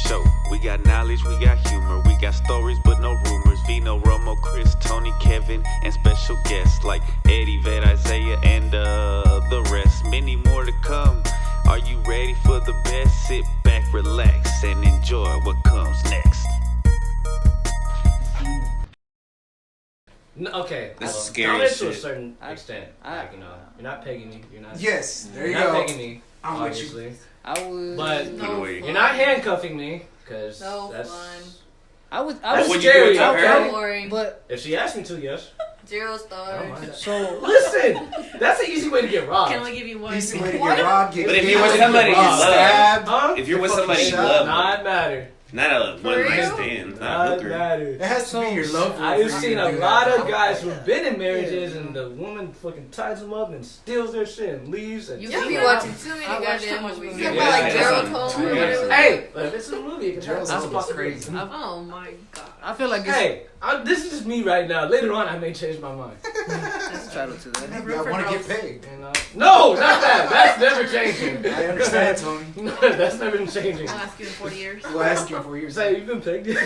show. We got knowledge, we got humor, we got stories but no rumors. Vino, Romo, Chris, Toney, Kevin, and special guests like Eddie, Vet, Isaiah, and the rest. Many more to come. Are you ready for the best? Sit back, relax, and enjoy what comes next. No, okay, That's well, scary dominant shit. to a certain extent. Like, you know, you're not pegging me. You're not. Yes, there you You're not go. pegging me. I'm with Obviously, I would. but No, you're not handcuffing me because No that's. fun. I would. That's would you do scary. it to her? Don't Okay. worry. But If she asked me to, yes. 0 I don't stars. mind that. so Listen, that's an easy way to get robbed. Can we give you one? Easy way to What? get robbed, get But if beat, you're with get somebody you love, stabbed. Huh? If you're with somebody you Fucking love, Not matter. not a one night real? stand, not a Not hooker. matter. It has to be your love. I've seen a lot of guys who've been in marriages and the woman fucking ties them up and steals their shit and leaves. And You Yeah. be watching too many I watch too goddamn much movies. movies. You Yeah, like yeah, Gerald that's Cole or on- whatever. hey, but if it's a movie, it can Gerald's happen. almost crazy. Oh my god. I feel like it's Hey, this is just me right now. Later on, I may change my mind. entitled to that. I want to get paid. You know? No, not that. That's never changing. I understand, Tony. No, that's never been changing. I'll ask you in 40 years. We'll ask you for years. Say, you've been pegged.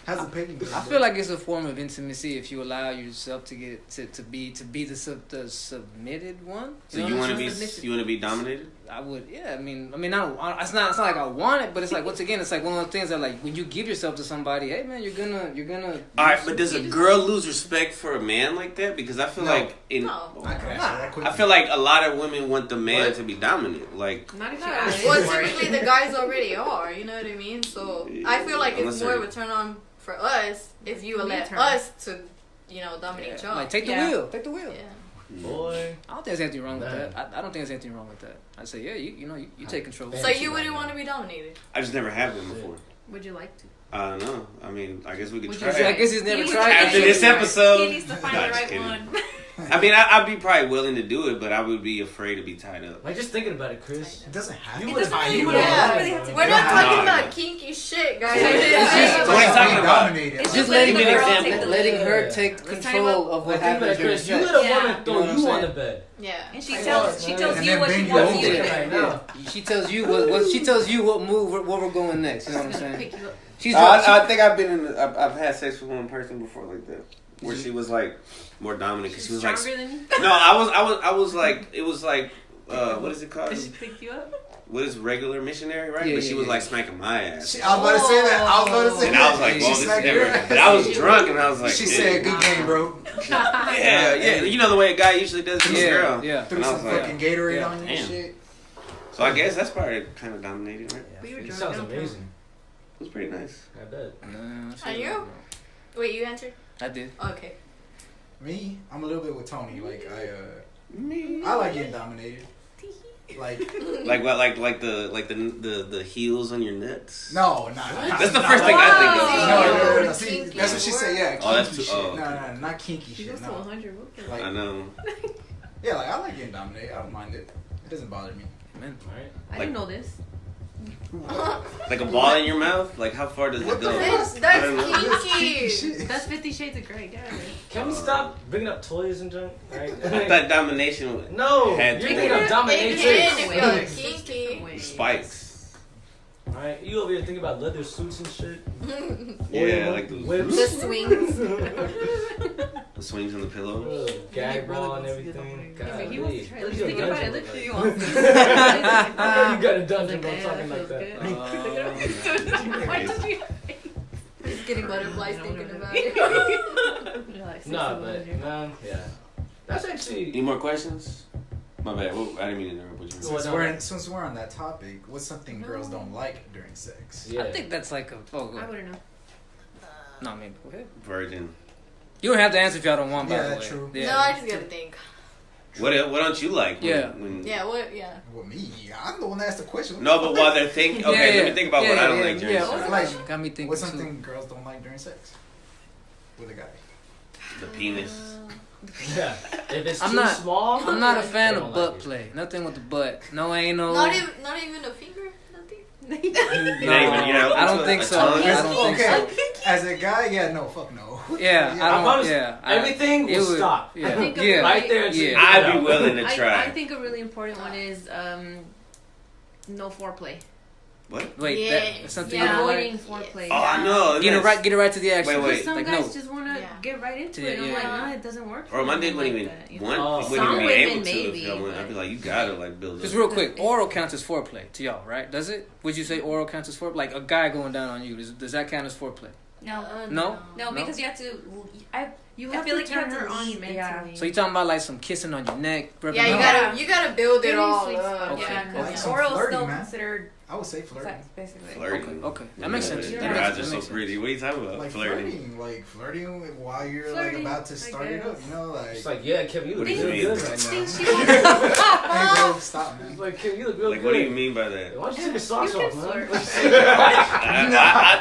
How's the paying? I feel like it's a form of intimacy if you allow yourself to get to be the submitted one. So know you what want I'm to saying? be dominated? I would, yeah. I mean, it's not like I want it, but it's like once again, it's like one of those things that like when you give yourself to somebody, hey man, you're gonna. All right, but does a girl lose respect for a man like that? Because I feel No. like No. I can answer that quickly. I feel like a lot of women want the man to be dominant. Like, Not if you No, ask well, for it. typically the guys already are. You know what I mean? So I feel like Unless it's more they're- of a turn on for us if you Me let turn. us to, dominate y'all. Like take the Yeah. wheel, take the wheel. Yeah. Boy. I don't think there's anything wrong with Man. that. I don't think there's anything wrong with that. I say, yeah, you take control. So you wouldn't want to be dominated? I just never have been before. Would you like to? I don't know. I mean, I guess we could Would try you See, I it. guess he's never He tried. After it. this episode, He needs to find Nah, the just right kidding. one. I mean, I'd be probably willing to do it, but I would be afraid to be tied up. Like, just thinking about it, Chris. It doesn't have You to. would've- tie you you would've- up. Yeah. really have to We're not No, talking no. about kinky shit, guys. What are you It's talking about? Dominated. It's Just Just letting letting the her, girl take the letting her lead. take Let's tie control him of Well, what think about it, happens during Chris. You sex. let a Yeah. woman throw You know what you I'm on the saying? bed. Yeah. And she Like, tells And you then what bend she you wants over. you to do. Right now. She tells you what she tells you what move where we're going next. You know what I'm saying? Pick you up. She's I think I've been in. I've had sex with one person before like that, where she was like more dominant because she was like. Stronger than you? No, I was like, it was like, what is it called? Did she pick you up? What is regular missionary, right? Yeah, but she yeah, was yeah. like smacking my ass. I was about to say that. I was about to say And that. I was like, She "Whoa, this is smacked your different." ass. But I was drunk, and I was like, She "Ew." said, "Good game, bro." Yeah, you know the way a guy usually does to his Yeah, girl. yeah. Threw And I some was like, fucking Gatorade Yeah. on you and Damn. shit. so I guess that's probably kind of dominating, right? But you were It drunk, sounds don't count. amazing. It was pretty nice. I bet. Nah, Are you? Wait, you answered? I did. Okay. Me, I'm a little bit with Tony. Like Me. I like getting dominated. Like Like what? Like the heels on your nuts. no, nah. That's the first thing I think of. No. Oh, See, kinky that's what she said. Yeah, kinky Oh, that's too- shit. oh, No, not kinky She shit. goes to No. 100. We'll kill her. Like, I know. yeah, like I like getting dominated. I don't mind it. It doesn't bother me. Man. Alright. I didn't know this. Like a ball in your mouth. Like how far does it What the go? fuck? That's I don't know. kinky. Shit. That's 50 Shades of Grey. Get out of here. Can we stop bringing up toys and junk? Right? I thought domination was No, Had you're to. thinking of It dominatrix. can if you're Ways. kinky. spikes. Alright, you over here thinking about leather suits and shit. Yeah, Oil like the whips. The swings. the swings on the pillow. Ugh, gag Your brother ball and wants to get everything. dominated. God, He wants to try it. Look He's at thinking your about it. dungeon Look, look he like. wants I know you got a Like, dungeon, bro, yeah, talking that like that. feels Why did you? He's getting butterflies thinking about it. Nah, but man, yeah. That's actually. Any more questions? My bad. Well, I didn't mean to interrupt what you were Well, saying. Since we're on that topic, what's something girls don't like during sex? Yeah. I think that's like a. Oh, go I ahead. wouldn't know. No, I mean, go ahead. Virgin. You don't have to answer if y'all don't want. By Yeah, the that's way. true. Yeah. No, I just gotta think. What don't you like? Yeah. Yeah, what? Yeah. Well, me, I'm the one that asked the question. No, but while they're thinking, okay, let me think about what I don't like during yeah. sex. Like, Got me thinking. What's too. something girls don't like during sex? With a guy. The penis. Yeah. If it's I'm too not- small, I'm not a fan They of don't butt like it. play. Nothing with the butt. No anal. Not even a finger. Nothing. You're not even, I don't think a so. tongue? I don't think so. Okay, as a guy, yeah, no, fuck no. Yeah, I I don't. promise Yeah, everything it will would- stop. Yeah, I think of yeah. Right there. until you Yeah. get I'd be out. willing to try. I think a really important one is no foreplay. What? Wait, Yeah. that's something Yeah. you don't like? Avoiding foreplay. Oh, I know. Get it right to the action. Wait. Because some Like, guys no. just want to Yeah. get right into Yeah, it. I'm yeah. like, no, it doesn't work. Or my for dad me wouldn't like even that, you want. know? He wouldn't Some even be able women to. maybe, If I went, I'd but- be like, you gotta like build Just up. real quick, oral counts as foreplay to y'all, right? Does it? Would you say oral counts as foreplay? Like a guy going down on you, does that count as foreplay? No. No? No, because you have to. You I have feel to like you turn have to her on lead, mentally. yeah. So you talking about like some kissing on your neck? rubbing Yeah, on- you gotta build it Getting all sweet up. spot. Okay. Yeah, Like because some oral is flirting, still man. considered I would say flirting. sex, basically. Flirting. Okay, that makes sense. Your That makes- eyes that are so makes pretty. sense. What are you talking about? Like Flirting. flirting while you're Flirting, like about to I start it up, guess. you know, like. It's like, yeah, Kevin, you look What do you real mean? good right now. Things she wants. Hey, bro, stop, man. It's like, Kevin, you look real Like, good. what do you mean by that? Why don't you take your socks You off, can man?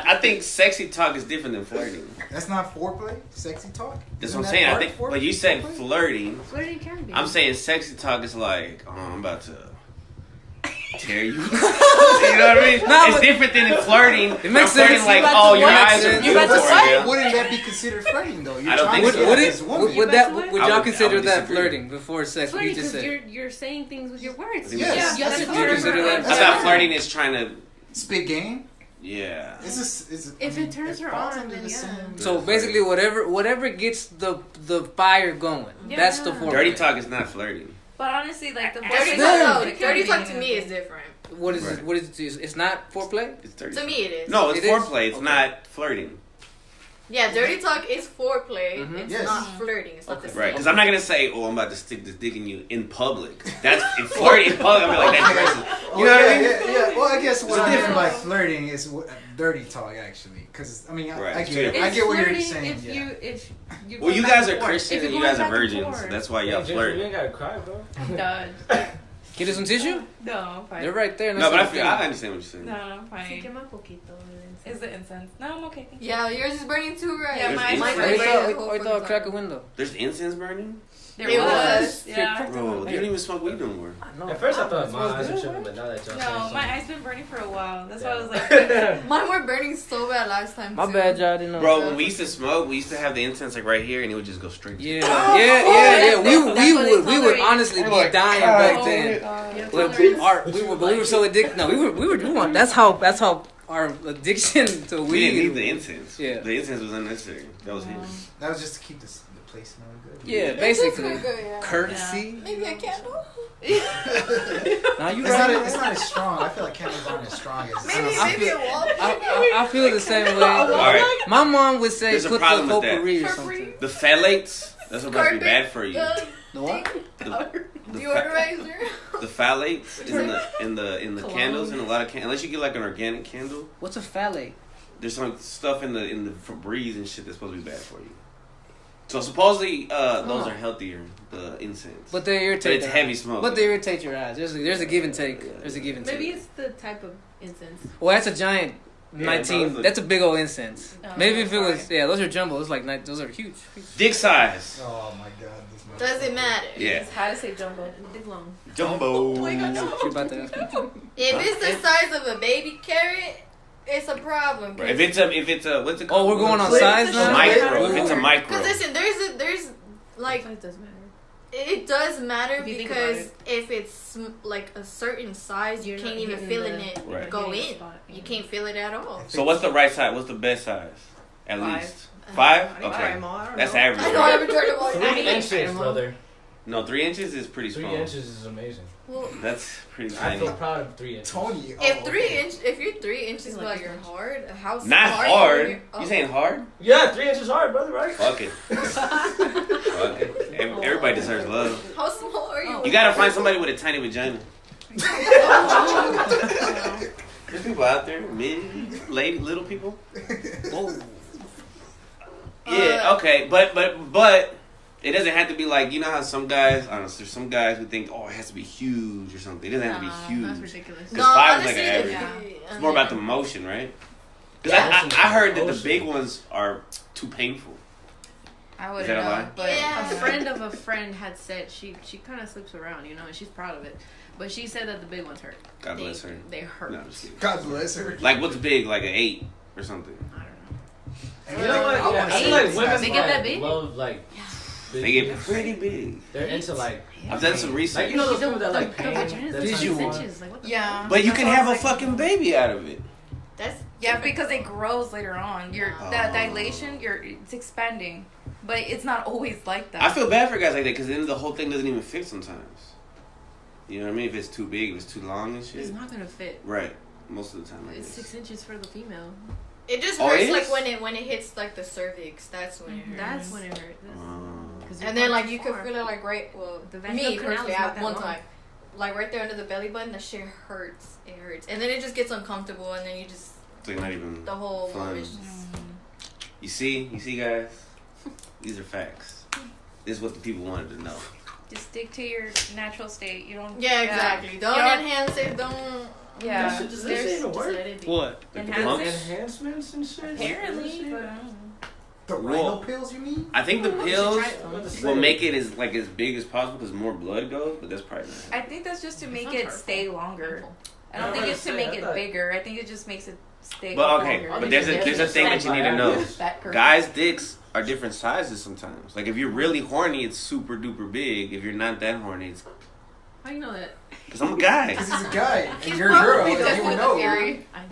I think sexy talk is different than flirting. That's not foreplay. Sexy talk. That's Isn't what I'm that saying. I art think, for- but you said foreplay? flirting. Flirting can be. I'm saying sexy talk is like, oh, I'm about to tear you. You know what I mean? No, It's but- different than flirting. It makes I'm flirting sense. like, You about oh, to your what? eyes are You about to beautiful fight? right now. Wouldn't that be considered flirting though? You're I don't trying think to so. get Would this it? woman. Would that? Would I y'all would consider that disagree. flirting before sex? It's What funny you just because said. you're saying things with your words. think Yes. You have to Yes. turn Consider her that- on. I thought flirting is trying to, Spit game? yeah. If it turns her on, then yeah. So basically, whatever gets the fire going, Yeah. that's the foreplay. Dirty talk is not flirting. But honestly, like the Dirty first talk, It no, can dirty be, talk to yeah. me is different. What is Right. it? What is it? It's not foreplay. It's dirty. To me, it is. No, it's It is? foreplay. It's Okay. not flirting. Yeah, dirty talk is foreplay. Mhm. It's Yes. not flirting. It's not the same. Right, because I'm not gonna say, "Oh, I'm about to stick this dick in you in public." That's if flirting in public. I'm gonna be like, "That's crazy." You know what I mean? Yeah. Well, I guess what I mean different. by flirting is dirty talk, actually. Because I mean, Right, I it's get it. true. I It's get what you're flirting saying. if Yeah. you Well, you go guys back are and forth. Christian If and you're you guys going are back and virgins. forth. That's why Hey, y'all Jennifer, flirt. you ain't gotta cry, bro. I'm done. Get us some tissue. No, I'm fine. They're right there. No, but I understand what you're saying. No, I'm Sí, fine. quema poquito el Is the incense? No, I'm okay. Thank you. Yeah, yours is burning too, right? Yeah, There's mine's incense. burning. I thought crack a window. There's incense burning, There It was. was. Yeah. bro. You don't even smoke weed no more. At first I thought my Smells eyes were good, tripping, right? but now that y'all No, saying my eyes been burning for a while. That's why I was like, something- Mine were burning so bad last time. My too. bad, y'all didn't know. Bro, when we used to smoke, we used to have the incense like right here, and it would just go straight. Yeah, yeah. We That's what they would tolerate. honestly be Like, dying God, back oh then. my god. Yeah, Well, tolerance. we were so addicted. No, we were doing. That's how our addiction to We didn't need weed. the incense. Yeah. The incense was unnecessary. That was hidden. That was just to keep the place smelling good. Yeah, It does basically feel good, yeah. courtesy. Maybe a candle. Now you It's not, right. it's not as strong. I feel like candles aren't as strong as. Maybe I maybe feel- a wall. I feel the same way. All right. My mom would say There's a put the problem with that. potpourri or For something. free. The phthalates, that's supposed to be Carpet, bad for you. The what? The Deodorizer. The phthalates in the candles and a lot of unless you get like an organic candle, What's a phthalate? there's some stuff in the Febreze and shit that's supposed to be bad for you. So supposedly those are healthier, the incense. But they irritate. But it's your heavy eyes. smoke. But they irritate your eyes. There's a give and take. There's a give and take. Maybe it's the type of incense. Well, that's a giant Yeah, 19. those are- That's a big old incense. Oh, Maybe if it was, sorry. yeah, those are jumbo. It's like those are huge. Dick size. Oh my god. This Does it matter? Yeah. It's how to say jumbo. Big long. Jumbo. You about to ask me? If it's the size of a baby carrot, it's a problem. If it's a what's it called? Oh, we're going on Clip. size A now. micro. If it's a micro. Because listen, there's like Size does matter. it does matter If you think because about if it's like a certain size, you You're can't not even hitting feel the- it Right. go hitting the in. spot. You can't feel it at all. So what's the right size? What's the best size? At 5. least 5. I Okay, don't know. that's I average. know I Right? haven't tried it all. 3 inches, brother. No, 3 inches is pretty 3 small. inches is amazing. Well, That's pretty I tiny. feel proud of 3 inches. Tony. if oh, 3 okay. inch, if you're 3 inches Feel like by it's your much. hard, how Not small hard. are you? You saying hard? Yeah, 3 inches hard, brother, right? Fuck it. Fuck it. Everybody deserves love. How small are you? You gotta find somebody with a tiny vagina. There's people out there, mid, lady, little people. Whoa. Yeah, okay, but it doesn't have to be like, you know how some guys, I don't know, there's some guys who think, oh, it has to be huge or something. It doesn't have to That's be huge. ridiculous. Because 5 is like an honestly, average. yeah. It's more about the motion, right? Because Yeah. I heard that the Motion. big ones are too painful. I Is wouldn't that a know, lie? but Yeah. a friend of a friend had said she kind of slips around, you know, and she's proud of it. But she said that the big ones hurt. God bless her. They hurt. No, I'm just kidding. God bless her. Like, what's big? Like an 8 or something. I don't know. And You know what? I Yeah, wanna I see feel like this women size. They get that big? love like They get pretty big. They're into like. I've done some research. Like you know those people that like pain. Yeah. But you can have a fucking baby out of it. That's because it grows later on. That dilation, it's expanding, but it's not always like that. I feel bad for guys like that because then the whole thing doesn't even fit sometimes. You know what I mean? If it's too big, if it's too long and shit. It's not gonna fit. Right. Most of the time. It's 6 inches for the female. It just Oh, hurts it like is? when it hits like the cervix. That's when it hurts. That's when it hurts. And then like you can feel it like right. Well, The vaginal me canal personally, is I not have that one long. time, like right there under the belly button, that shit hurts. It hurts, and then it just gets uncomfortable, and then you just It's like not even the whole fun. moment is just. You see, guys? These are facts. This is what the people wanted to know. Just stick to your natural state. You don't. Yeah, exactly. Don't You don't- enhance it. Don't. Yeah. That shit just There's- even work. What? Like the Enhance pumps? Enhancements and shit. Apparently, but The Well, rhino pills you mean? I think the should pills try it though. will make it as big as possible because more blood goes, but that's probably not. I think that's just to make sounds it hurtful. stay longer. I don't I think was it's to gonna make say, I it thought- bigger. I think it just makes it stay But longer. okay, but there's a thing that you need to know. Guys' dicks are different sizes sometimes. Like if you're really horny, it's super duper big. If you're not that horny, it's How you know that? because I'm a guy. Because he's a guy. And He's you're a girl. probably You just would with know. the theory. I know.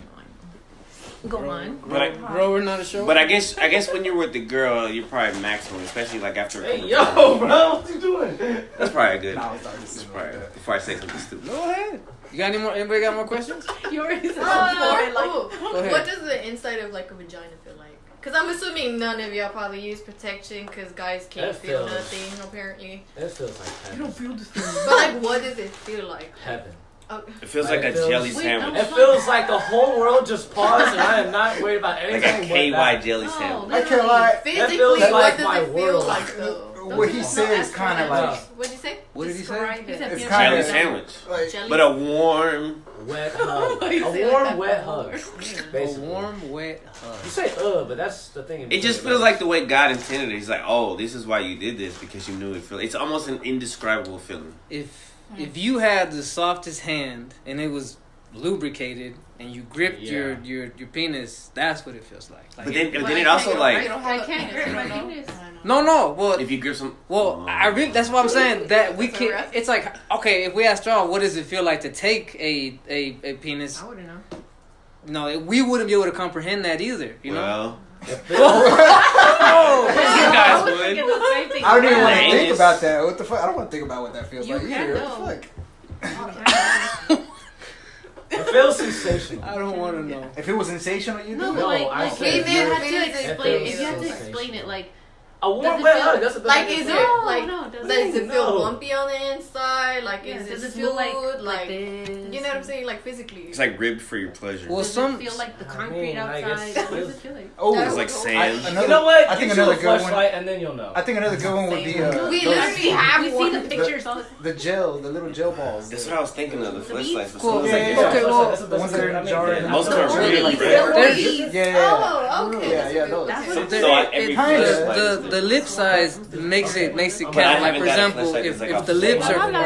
Go on. Grower, not a show. But I guess when you're with the girl, you're probably maximum, especially like after. A Hey couple yo, times. bro, what you doing? That's probably good. Nah, I was just That's saying probably like that. before I say something stupid. Go ahead. You got any more? Anybody got more questions? You already said Go Go ahead. What does the inside of like a vagina feel like? Because I'm assuming none of y'all probably use protection because guys can't That feel feels- nothing apparently. It feels like heaven. feel the thing. But like, what does it feel like? Heaven. Oh, It feels like a It feels- jelly Wait, sandwich, It feels like the whole world just paused and I am not worried about anything. like a but KY that. jelly No, sandwich. I can't lie. physically, feels what like does my it feel world. like though? What he said is kind of like, What'd you say? What did he say? Describe it. it's Jelly kind of sandwich, like, Jelly. but a warm. Wet hug. You A say warm, that wet before. hug. A Basically. warm, wet hug. You say but that's the thing. It just feels like the way God intended it. He's like, oh, this is why you did this because you knew it. It's almost an indescribable feeling. If you had the softest hand and it was lubricated and you gripped Yeah. your penis, that's what it feels like. But then it also like I can't grip my penis. no. Well, if you grip some. I really that's what I'm saying. That we That's can. arresting. It's like okay, if we asked y'all, what does it feel like to take a penis? I wouldn't know. No, we wouldn't be able to comprehend that either. You know. Well, you guys would. I don't even want to Anus. think about that. What the fuck? I don't want to think about what that feels You like can, either. though. What the fuck? It feels sensational. I don't want to know. If it was sensational, you No, do but No, like, I like said if you had to it explain, feels if you had to so explain it, like, A Does warm it wet feel- hug. That's the Like, thing. is to it say. like? no, it doesn't. Does it feel No. lumpy on the inside? Like, Yeah, is does it it feel smooth? like this? you know what I'm saying? Like physically. It's like ribbed for your pleasure. Well, Does some it feel like the I concrete mean, I outside? guess- What does it feel like? Oh, It's like sand. You know what? I think Get you another a good one. flashlight and then you'll know. I think another good one would be We those- literally have We see one. the pictures all the the gel, the little gel balls. That's what I was thinking of. The flashlights. but Cool. someone's Yeah, like, yeah, Okay, yeah. well, That's the ones that are in I mean, jars. yeah, Most I know. are really There's- Yeah. Oh, okay. Yeah, that's yeah, a good those. one. That's Okay. So every flashlight is the lip size makes it But I count. Like haven't for got a example, flashlight if that's like if the a lips full- are Blah,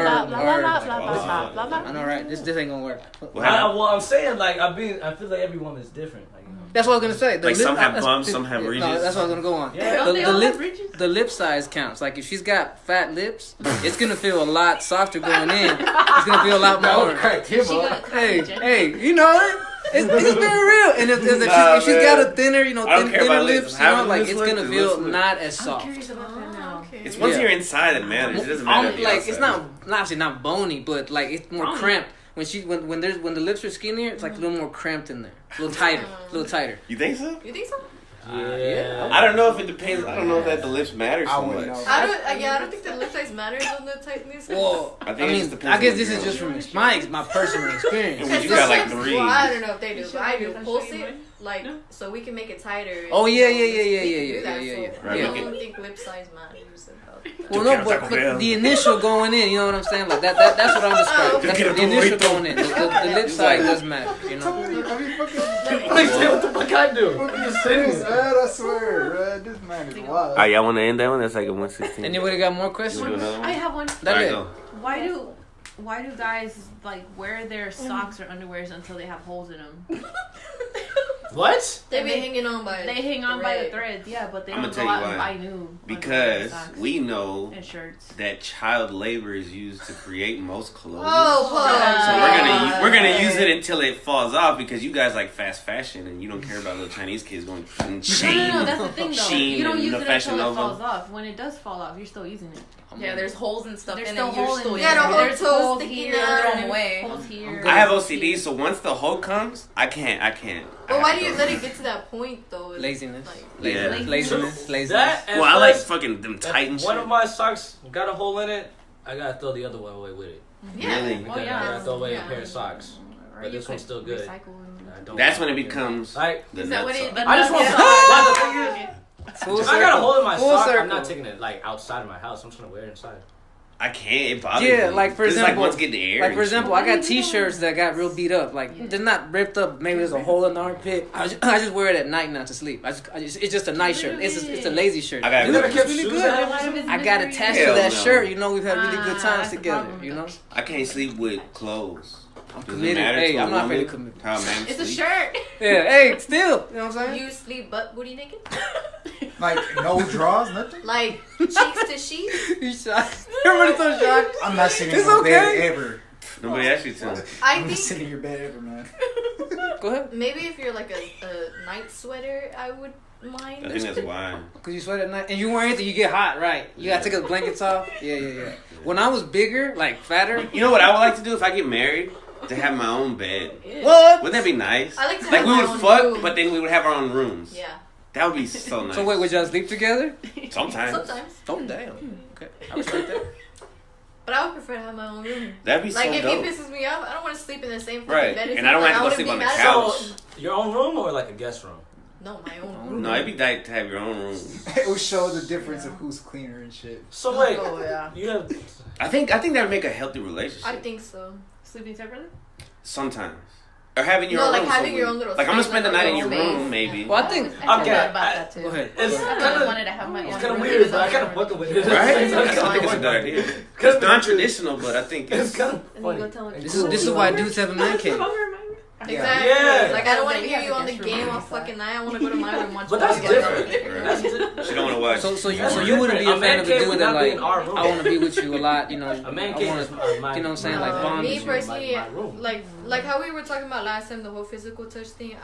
I know, right? This ain't gonna work. What I, happened? well, I'm saying like I feel like every woman is different. Like, you know. That's what I was gonna say. The Like, some have that's- bumps, some have No, ridges. that's what I was gonna go on. Yeah. The, They the all lip have ridges? the lip size counts. Like if she's got fat lips, it's gonna feel a lot softer going in. It's gonna feel a lot That more. would crack him She up. got Hey, you know it. It's very real. And if she's got a thinner, I don't care thinner about lips. lips, you know, Having like lips it's look gonna good, feel lips look- not as I'm soft. curious about that now. Okay. It's once Yeah. you're inside that matters. It doesn't matter. the Like it's outside. not obviously not bony, but like it's more Bony. cramped. When the lips are skinnier, it's like a little more cramped in there, a little tighter. You think so? You think so? Yeah. I don't know if it depends. I don't know if that the lips matter I so wouldn't much. know. I don't think the lip size matters on the tightness. Well, I I think it just mean, depends I guess on this the is just girl. from my personal experience. And you got like three. Well, I don't know if they do, but I do. I'll Pulse show you it, mine. like, No. so we can make it tighter. Oh, yeah, We can do yeah. that, so Right, I make don't it- think lip size matters about Well, no, but the initial going in, you know what I'm saying? Like that's what I'm describing. That's Get a the initial burrito. going in. The lip size does matter, you know. Tony, I mean, fucking. What the fuck I do? Fucking Just sitting serious, there. man. I swear, man. This man is wild. Alright, y'all want to end that one? That's like a 116. Anybody got more You questions? wanna do another one? I have one. That's Alright, it. go. Why do guys like wear their socks or underwears until they have holes in them? What? They be hanging on by. They hang on by the threads, yeah, but they I'ma don't go tell you out and why. buy new. Because socks we know and shirts. that child labor is used to create most clothing. Oh, So we're gonna use it until it falls off because you guys like fast fashion and you don't care about little Chinese kids going and Shein. No, that's the thing though. Shein You don't and, use you know, it Fashion until it Nova. falls off. When it does fall off, you're still using it. Yeah, there's holes and stuff There's in still it. You're hole still in using Yeah, the it. whole There's toes holes sticking here, out. Throw 'em away. Holes here. I have OCD, so once the hole comes, I can't. But why do you let it get to that point though? Laziness. Like, Yeah. Laziness. That and Well, I like plus, fucking them if tight and shit. one of my socks got a hole in it, I gotta throw the other one away with it. yeah. Really? Because Oh, yeah. I gotta throw away Yeah. a pair of socks. Or But you this one's could still good. recycle and- I don't That's when it like becomes Like, the Is that what nut it? sock. I just want. Yeah. Well, the thing is, Full if I got a hole in my Full sock, circle. I'm not taking it like outside of my house. I'm trying to wear it inside. I can't. It bothers Yeah, me. like, for 'Cause it's example- like once get the air. Like for and example, shit. I got T-shirts that got real beat up. Like they're not ripped up. Maybe there's a hole in the armpit. I just wear it at night not to sleep. It's just a night shirt. It's a lazy shirt. I got You good. never kept really shoes good. at A lot of it's I got mystery. attached Hell to that no. shirt. You know, we've had really good times that's the together. problem. You know, I can't sleep with clothes. I'm Does it committed. matter Hey, to a I'm not afraid to woman commit. how a man It's a sleeps? shirt. Yeah, hey, still, you know what I'm saying? You sleep butt booty naked? Like no draws, nothing. Like cheeks to sheets? You shocked? Everybody's so shocked. I'm not sitting It's in your bed okay. ever. Nobody asked you to. I I'm not think sitting in your bed ever, man. Go ahead. maybe if you're like a night sweater, I would mind. I think that's why. Cause you sweat at night and you wear anything, you get hot, right? You gotta take the blankets off. Yeah. When I was bigger, like fatter, You know what I would like to do if I get married? To have my own bed. what? Wouldn't that be nice? I like to Like have we my would own fuck, room. but then we would have our own rooms. Yeah. That would be so nice. So wait, would y'all sleep together? Sometimes. Sometimes. Oh damn. Okay, I respect that. But I would prefer to have my own room. That'd be Like so if dope. he pisses me off, I don't want to sleep in the same fucking Right. bed as And him. I don't Like, have to go wouldn't sleep be on the mad at couch. him. So, your own room or like a guest room? No, my own room. No, it'd be nice to have your own room. It will show the difference of who's cleaner and shit. So wait, Oh yeah. you have. I think that would make a healthy relationship. I think so. Sleeping separately? Sometimes. Or having your No, own like room. having somewhere. your own little Like I'm gonna space, spend the like night your in your own room, space. maybe. Well, I think. I feel Okay, bad about I- that too. Go ahead. It's I kind really of. wanted to have my own It's kind of room. weird, but I kind of fucking with it. Right? It's I think it's a kinda good idea. It's Cause non-traditional, but I think It's it's. kind of And you funny. go tell him. This is why dudes have a man cave. Exactly. Yeah. Like I don't want to We hear have you a on the guest room game on all the side. fucking night. I want to go to my room and watch. But that's ball together. different. That's different. She don't want to watch. So you That's wouldn't be a different. fan of a cave dude would that not be like in our room. I want to be with you a lot, you know. A man I cave wanna, is my. you know what I'm saying, like bond Me with you. personally, my room. like how we were talking about last time, the whole physical touch thing.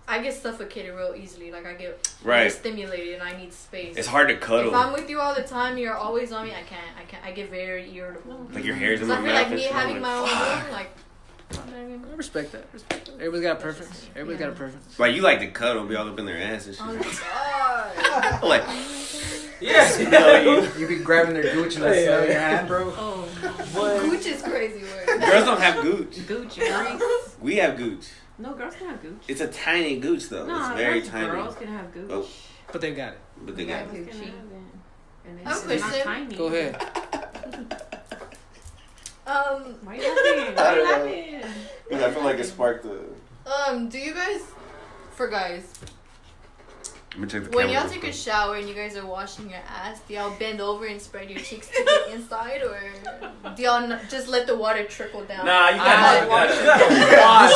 I get suffocated real easily. Like I get Right. stimulated and I need space. It's hard to If cuddle. I'm with you all the time, you're always on me. I can't. I get very irritable. Like your hair's in So my I feel mouth. like me and shit. I'm having my own fuck. room, like. you know what I mean? I respect that. Everybody's got a preference. Everybody's got a preference. Like you like to cuddle, be all up in their ass and shit. Oh God. Like, Yes. you know, You be grabbing their gooch and they smell your hand, bro. Oh, What? gooch is crazy word. girls don't have gooch. Gooch, grease. We have gooch. No, girls can have gooch. It's a tiny gooch though. No, it's very not tiny. girls can have gooch. Oh, But they got it. but they got. Girls can have it. And I have it's a not question. tiny. Go ahead. Why you laughing? Why you laughing? Because I feel like it sparked the. Do you guys, for guys, Let me check the when camera y'all real take a quick. shower and you guys are washing your ass, do y'all bend over and spread your cheeks to the inside, or do y'all just let the water trickle down? Nah, you I- gotta.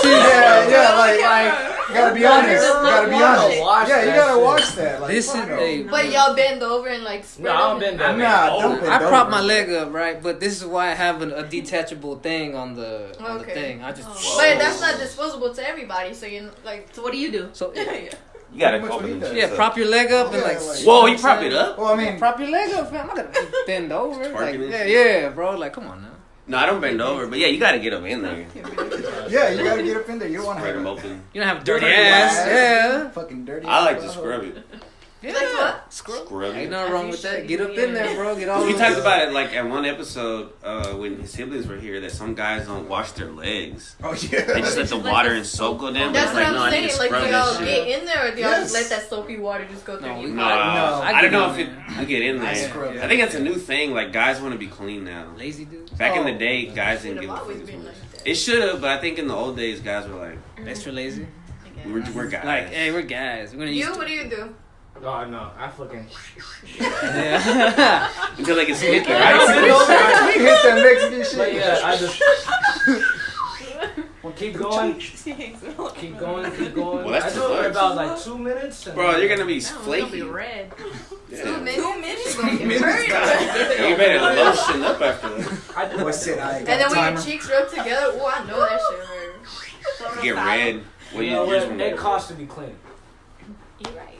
You gotta be honest. You gotta be honest. Wash Yeah, you that gotta shit. watch that. Like, This is fuck no. a. But y'all bend over and like spread. No, I don't it? bend that. Nah, don't bend I prop over. my leg up, right? But this is why I have a detachable thing on the Okay. thing. I just. Oh. But that's not disposable to everybody, so you like. So what do you do? So You gotta Pretty much cover what he them. does. yeah, shits prop your leg up and Yeah, like. like- Whoa, you prop it up? Well, I mean, Prop your leg up, fam. I'm not gonna bend over. Like, Twerking and yeah, shit? yeah, bro. Like, come on now. No, I don't bend over, but yeah, you gotta get up in there. yeah, you gotta get up in there. You don't want to Spread have them a open. You don't have a dirty dirty ass. ass. Yeah. fucking dirty. I like to ass scrub it. Yeah. Like what? Scrub Ain't it. nothing wrong with that. Get up in there, bro. Get all We over talked it. about it like at one episode when his siblings were here that some guys don't wash their legs. Oh yeah. They just let the water and soap go down. But That's it's what like, no, I'm I need saying. to Like, scrub do this y'all shit. get in there, or do y'all Yes. just let that soapy water just go through No, you? No, I I don't get know in if there. you get in I there. scrub I think that's a new thing. Like guys want to be clean now. Lazy dude. Back in Oh. the day, guys didn't Should give have a always fuck as been much. like that. It should have, but I think in the old days, guys were like, Extra lazy. we're guys. Like, hey, we're guys. We're gonna You, use. what do you do? Oh no, I fucking. Yeah. Until they get sticky, I right? sit over. He hit that Mexican shit. Like, yeah, I just. One Keep going. Keep going. Keep going. Well, that's I too do it for much. about like 2 minutes. And Bro, you're gonna be That one's gonna flaky. be red. Yeah. 2 minutes. 2 minutes. You better lotion up after that. I do What's it? I And then got when your timer. cheeks rub together, oh, I know that shit hurt. Get red. Well, You know yours what? won't It get costs to be clean. You're right.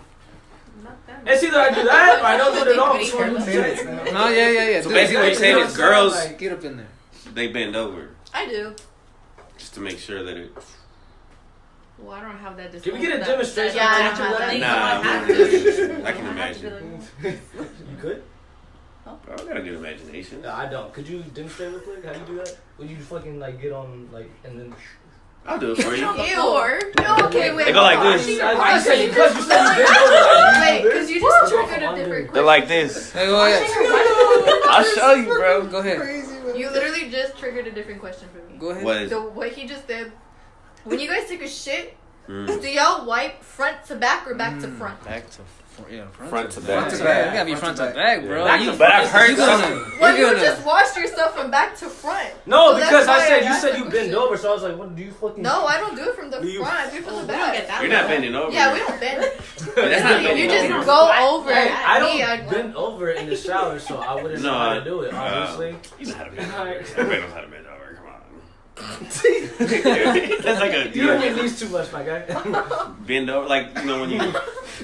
Not that It's either I do that or I don't do it at all. Which one would you Minutes, say? man. No, yeah. So do basically it. what you're saying is girls, Get up in there. they bend over I do. just to make sure that it. Well, I don't have that. Can we get a that- demonstration? Yeah, I that- don't have that. thing, Nah, so I we have don't to. have that. I can I have to imagine. do it. You could? Bro, I got a good imagination. No, I don't. Could you demonstrate real quick how you do that? Would you fucking like get on like and then? I'll do it for you. Ew. No, okay, wait. They go like hold on. this. I said because you said you bend over. Like, Wait, you do because this? you just Go triggered from a under. different They're question. like this. Hey, go ahead. I'll show you, bro. Go ahead. You literally just triggered a different question for me. Go ahead. What is? What he just did. When you guys take a shit, Mm. do y'all wipe front to back or back to front? Back to Front to Front back. to You back. gotta be front to back, bro. Back You- to But I've heard you gonna- some. Well, you gonna- just washed yourself from back to front. No, So because that's I why said you asked said the you bend question. over, so I was like, what do you fucking? No, I don't do it from the Do you- front. I do it from the We back. don't get that. You're not bending over. Yeah, we don't bend. That's not bending You over. just go over. Hey, I Me, don't bend over in the shower, so I wouldn't know how to do it. Obviously. You know how to bend over. Everybody knows how to bend over. Come on. That's like a You don't get these too much, my guy. bend over, like you know when you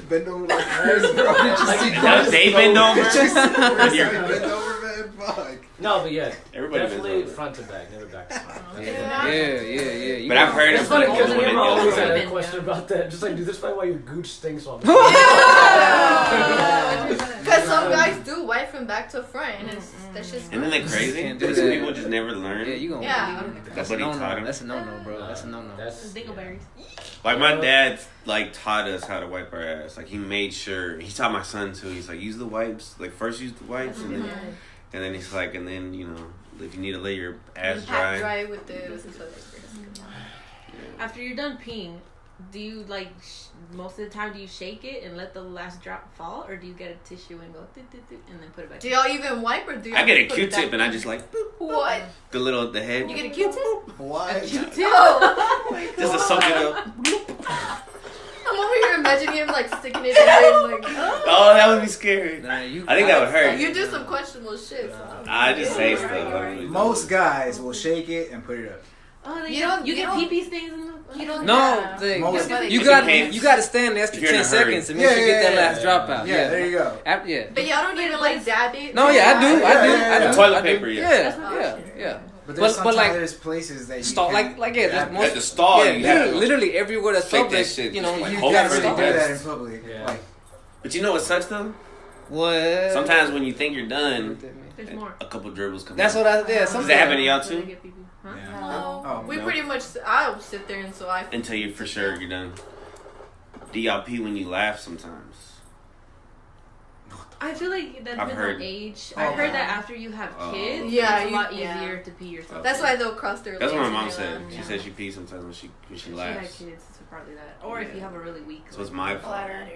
Bend over like this, bro. Did you see Does they bend over? Did you see When you're- bend over, man? Fuck. No, but yeah, Everybody bends definitely over. front to back, never back to front. Yeah. You But I've heard It's it's funny like because the me one and Ron always that had a bend question down. about that. Just like, dude, this is probably why your gooch stinks all the Because some guys do wipe from back to front, and it's that's just. Isn't that crazy? Can't do Some that. people just never learn. Yeah, you gonna. Yeah. That's a what he no-no. taught him. That's a no-no, bro. That's a no-no. That's Dingleberries. Like my dad, like taught us how to wipe our ass. Like he made sure he taught my son too. He's like, use the wipes. Like first use the wipes, and then he's like, and then you know, if you need to lay your ass Pat dry. dry with the. After you're done peeing, do you like most of the time do you shake it and let the last drop fall, or do you get a tissue and go "Doot, doot, doot," and then put it back? Do y'all even wipe or do you? I get a put it Q-tip back? and I just like boop, What? the head. You get a Q-tip? Why? Oh my god. Just to soak it up. I'm over here imagining him like sticking it in there and like. Oh, that would be scary. Nah, you. I think that would hurt. You do some questionable shit. So. I just say stuff. I don't really do Most it. guys will shake it and put it up. Oh, You don't- you you get don't- pee-pee stains in the. You don't. No, Yeah. thing. Most- You It got depends. you got to stand the extra If you're in 10 a hurry. seconds to make sure you get that last drop out. Yeah, there you go. Yeah. But y'all don't even like dab it. No, yeah, I do. Yeah. Toilet I do. paper, yeah. Yeah. But there's But like there's places that you stall, can't- like yeah, there's most At the stall, yeah, you have to literally everywhere that's fake that public, shit. you know, Like, you hope can't for really the do that best. in public. Yeah. Like, But you know what sucks though? what? Sometimes when you think you're done, There's more. a couple dribbles come That's out. what I yeah. Does Sometimes that happen to y'all When I too? get pee-pee. Huh? yeah. No. Oh, We no. pretty much. I'll sit there and so I. Until you for sure you're done. Do y'all pee when you laugh sometimes? I feel like that I've depends heard- on age. Oh. I heard that after you have Oh. kids, Yeah, it's a you- lot yeah. easier to pee yourself. That's why they'll cross their That's legs. what my mom and said. do She that. said she pees sometimes when she If you laughs. had kids, it's probably that. Or if you have a really weak. So it's my fault. Bladder.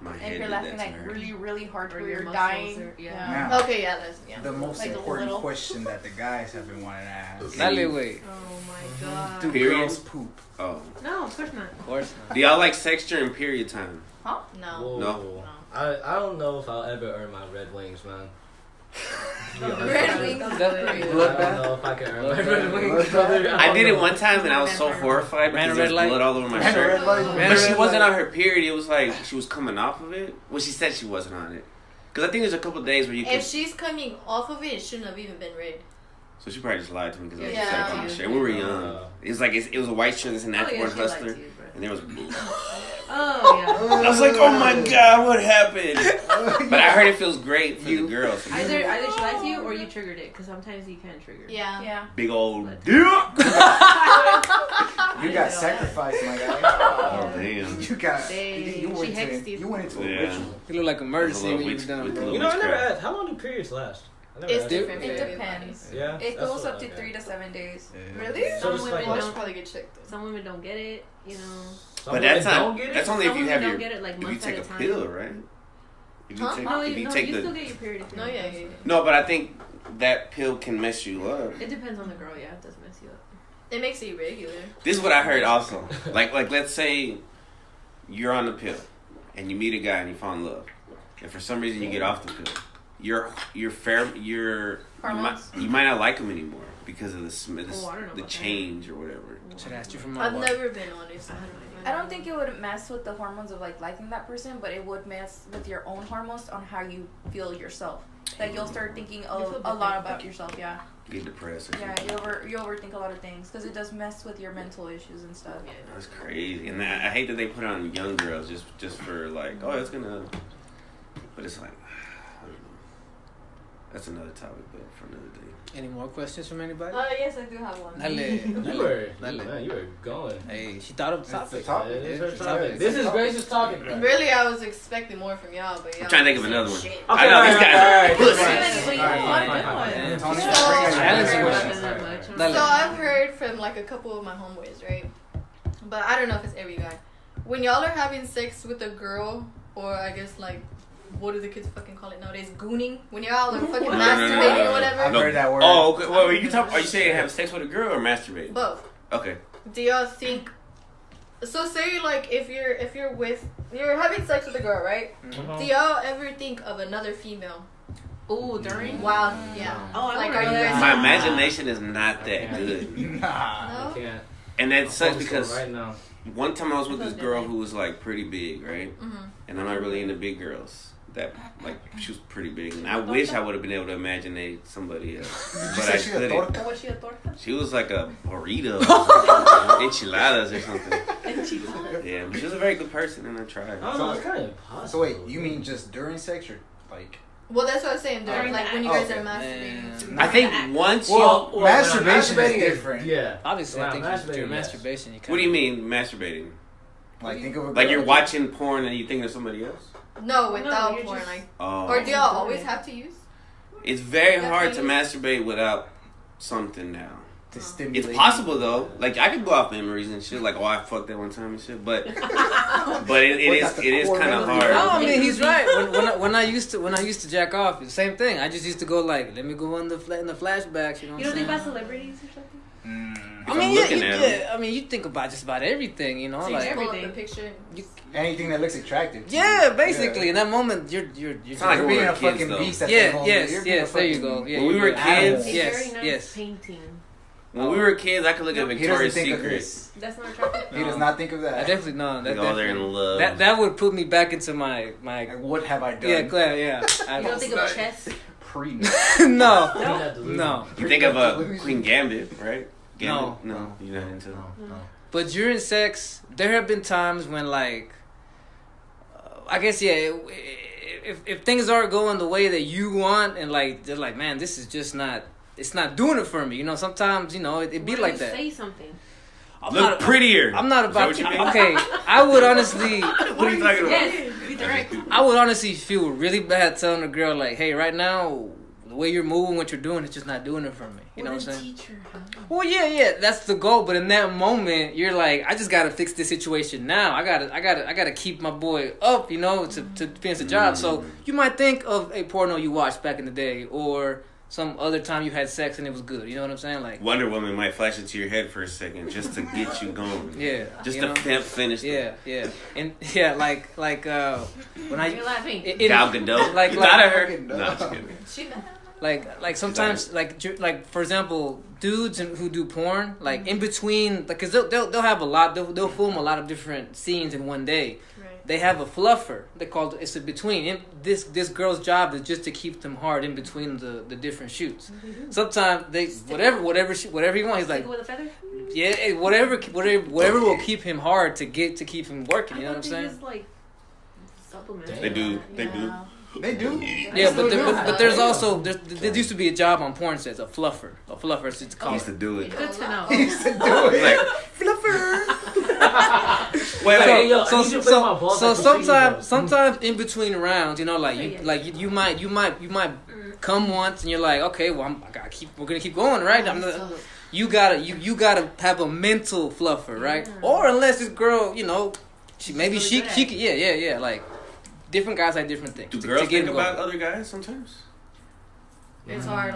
My If head you're did laughing that to like her. really, really hard to Or where your you're muscles dying. are- yeah. Now, Okay, yeah, that's yeah. the most Like a important little- question that the guys have been wanting to ask. Dale, wait. Oh my god. Do Period. girls poop? Oh. No, of course not. Of course not. Do y'all like sex during period time? No. Whoa. No. I don't know if I'll ever earn my red wings, man. Red wings. I Definitely. don't know if I can earn my red wings, brother. I did it don't know. one time and I was so horrified Ran a because there was red light. blood all over my Ran a shirt. red light. Ran But a she red wasn't light. on her period. It was like she was coming off of it. Well, she said she wasn't on it. Because I think there's a couple days where you can. If she's coming off of it, it shouldn't have even been red. So she probably just lied to me because I Yeah. said it on my shirt. We were young. It was like it was a white shirt that's an Oh, yeah, Afro she lied hustler, to you, bro. and there was. Oh yeah. I was like, oh my god, what happened? But I heard it feels great for the girls. Either she lied to you or you triggered it, because sometimes you can trigger. Yeah. Yeah. Big old dick. You got sacrificed, my guy. Oh damn. You got. Dang, You went she hexed into. you. You went into a Yeah. ritual. You look like a emergency when you're With done, the bro. little You know, I never witchcraft. asked. How long do periods last? I never It's asked. different. for It everybody. depends. Yeah. It That's goes what- up to okay. 3 to 7 days. Really? So Some just women like- I should don't. probably get checked. Then. Some women don't get it. You know. Some But women that's don't not. get it? That's only if Some you women have don't your. get it, like, If you months take at a a time. pill, right? If you Huh? take, No, if you no, take you the. still get your period. if No, you're yeah, not yeah. breastfeeding. No, but I think that pill can mess you up. It depends on the girl. Yeah, it does mess you up. It makes it irregular. This is what I heard also. Like let's say you're on the pill and you meet a guy and you fall in love, and for some reason you get off the pill. You might not like him anymore because of the change or whatever. Should I ask you from my I've never been honest. I don't think it would mess with the hormones of like liking that person, but it would mess with your own hormones on how you feel yourself. Like you'll start thinking a lot about yourself. Yeah. Get depressed. Yeah, you overthink a lot of things because it does mess with your mental issues and stuff. That's crazy, and I hate that they put it on young girls just for like, oh, it's gonna. But it's like, I don't know. That's another topic, but for another day. Any more questions from anybody? Yes, I do have one. You were going. Hey, she thought of the topic. It's a topic. It is her topic. This is Gracie's topic. Right? Really, I was expecting more from y'all, but y'all. I'm trying to think of another one. Shit. Okay, I know these guys. So I've heard from like a couple of my homeboys, right? But I don't know if it's every guy. When y'all are having sex with a girl, or I guess like, what do the kids fucking call it nowadays? Gooning? When y'all are fucking masturbating or whatever? I've heard that word. Oh, okay. Well, are you saying have sex with a girl or masturbate? Both. Okay. Do y'all think? So say like if you're having sex with a girl, right? Mm-hmm. Do y'all ever think of another female? Ooh, during? Wow, yeah. Oh, I like, wouldn't are you know guys? My imagination is not that good, Nah. I No? can't. and that sucks Focus because right now. one time I was with this girl who was like pretty big, right? Mhm. And I'm not really into big girls. That like she was pretty big, and I wish I would have been able to imagine somebody else, but I couldn't. Was she a torta? She was like a burrito, or enchiladas or something. Yeah, but she was a very good person, and I tried. I don't know, it's kind of impossible. So wait, you mean just during sex or like? Well, that's what I was saying. During like when you guys Okay. are masturbating. I think once Well, you. masturbation is masturbating different. Yeah. Obviously, I Wow, think masturbating, during yes. masturbation, you kind What do you mean masturbating? Like think of a Like girl. you're watching porn and you thinking of somebody else? No, without you're porn. just- Like, Oh. or do y'all always have to use? It's very That's hard what to it masturbate without something now. to stimulate. It's possible though. Like I could go off memories and shit. Like, oh, I fucked that one time and shit. But it is kind of hard. No, I mean he's right. When I used to jack off, the same thing. I just used to go like, let me go in the flashbacks. You know what You don't I'm think saying? about celebrities or something? I mean, I'm looking at yeah. I mean, you think about just about everything. You know, So you like just pull up everything. the picture. you, Anything that looks attractive. to yeah, you. basically. In that moment, you're It's not like You're we being were a kids, fucking though. beast at that Yeah, moment. yes, You're being yes. a There you fucking- go. Yeah, When we you're were good. kids- A yes, very nice yes. painting. When we were kids, I could look at He doesn't Victoria's think of Secret. this. That's not attractive. He does not think of that. I definitely no. That Like, oh, they're definitely, in love. that would put me back into my Like, what have I done? yeah, glad, yeah. You don't think of chess? Pre. No, No. no. You think of Queen Gambit, right? Gambit? No. No, you're not into. But during sex, there have been times when like, I guess yeah, if things aren't going the way that you want, and like they're like, man, this is just not. It's not doing it for me, you know. Sometimes, you know, it be Why like don't you that. Say something. I'm Look not, prettier. I'm not Is that about. what you mean? Okay, I would honestly. What are you talking about? Yes, be direct. I would honestly feel really bad telling a girl like, "Hey, right now, the way you're moving, what you're doing, it's just not doing it for me." You know what I'm saying? Teacher. Well, yeah, that's the goal. But in that moment, you're like, I just gotta fix this situation now. I gotta keep my boy up, you know, to finish the job. So you might think of a porno you watched back in the day, or some other time you had sex and it was good. You know what I'm saying? Like, Wonder Woman might flash into your head for a second just to get you going. yeah, Just you to know? finish. Yeah, and yeah, like when I You're laughing. Gal Gadot. like you thought of her? Fucking No, no. I'm just kidding. She mad? like sometimes like for example, dudes who do porn, like in between, like, cause they'll have a lot, they'll film a lot of different scenes in one day. Right. They have a fluffer. They call it's a between. And this girl's job is just to keep them hard in between the different shoots. Sometimes they whatever he wants. He's like, Stick with a feather? yeah, whatever will keep him hard to keep him working. You know what I'm saying? Just, like, supplement. They do. They do. They do. Yeah, but there's also there used to be a job on porn sets, a fluffer. A fluffer is to He call used it. to do it. Good to know. He used to do it. Like, wait, Hey, yo, I So need you to play my balls like the sometimes in between rounds, you know, like you might come once and you're like, okay, well we're gonna keep going, right? You gotta have a mental fluffer, right? Or unless this girl, you know, she could, yeah, like different guys like different things. do to girls get think going. about other guys sometimes? It's hard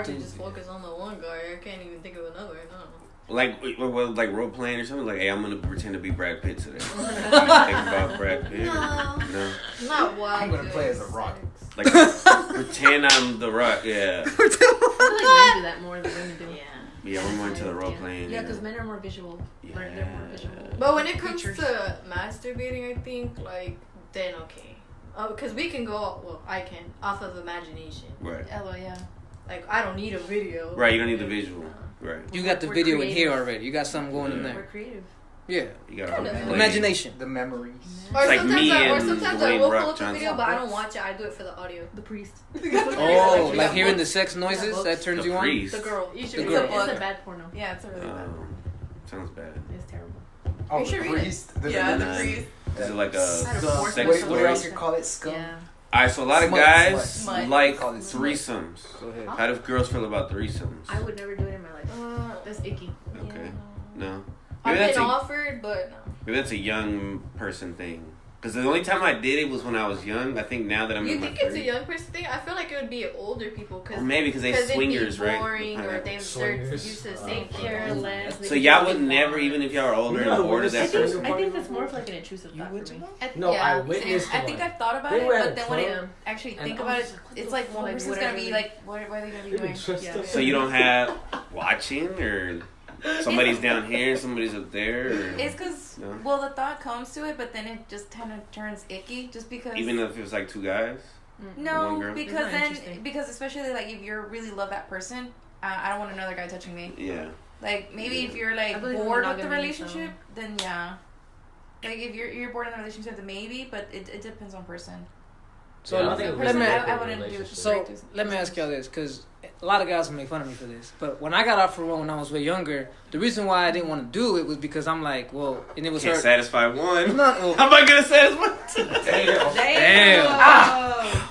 to just focus on the one guy. I can't even think of another. No. Like role playing or something. Like, hey, I'm gonna pretend to be Brad Pitt today. You think about Brad Pitt? No. No. Not wild. I'm gonna play as a rock. Like pretend I'm the Rock. Yeah. I feel like men do that more than women do. Yeah, we're more into the role playing. Yeah, because men are more visual. They're more visual. But when it comes to masturbating, I think like then okay, because we can go. I can off of imagination. Right. Yeah. Like I don't need a video. Right. You don't need the visual. Right. You got the video in here already. You got something going in there. We're creative. Yeah. You got imagination. The memories. Or like sometimes I will Rock pull up the Johnson. video, but I don't watch it. I do it for the audio. The priest. Oh, like hearing the sex noises that turns you on. The girl. You should The read girl. the book. It's a bad porno. Yeah, it's a really bad. Sounds bad. It's terrible. Oh, You the should read it. priest. The priest. Is it like a sex What story? else you call it? Scum. Yeah. Alright, so a lot of Smut, guys smut. like Call it smut. threesomes. Go ahead. How do girls feel about threesomes? I would never do it in my life. That's icky. Okay. No. I've Maybe been that's a offered, but no. maybe that's a young person thing. Because the only time I did it was when I was young. I think now that I'm You in my think it's a 30s. young person thing? I feel like it would be older people because Or maybe because they swingers, right? boring or they're Swingers. used to the same thing. Careless. So y'all would never, even if y'all are older You and know bored of the that weirdest person. I think that's more of like an intrusive thought for me. No, yeah, I witnessed I think one. I've thought about They it, were at but a then when I club, actually and think I about was it, like, what it's the like one fuck? person's Whatever. gonna be like, what are they gonna be doing? Yeah. So you don't have watching or somebody's down here and somebody's up there? Or, It's because, No? well, the thought comes to it, but then it just kind of turns icky, just because. even if it was like two guys? One No, girl? because It's not then, interesting. because especially like if you really love that person, I don't want another guy touching me. Yeah. Like maybe if you're like I believe in bored with the monogamy, relationship, then yeah. Like if you're bored in the relationship, then maybe, but it depends on person. So Yeah, I let think me it was I a wouldn't do it. relationship. So let me ask y'all this, because a lot of guys will make fun of me for this. But when I got off for one when I was way younger, the reason why I didn't want to do it was because I'm like, well, and it was Can't her. satisfy one. No, How am I gonna satisfy? Damn.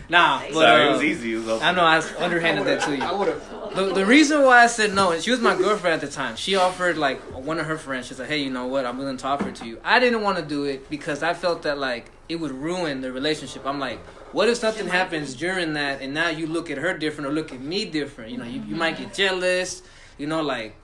Nah, but Sorry, it was easy. It was open. I know I underhanded that to I you. would have. The reason why I said no, she was my girlfriend at the time. She offered like one of her friends. She said, "Hey, you know what? I'm willing to offer it to you." I didn't want to do it because I felt that like it would ruin the relationship. I'm like, what if something happens during that and now you look at her different or look at me different? You know, you might get jealous. You know, like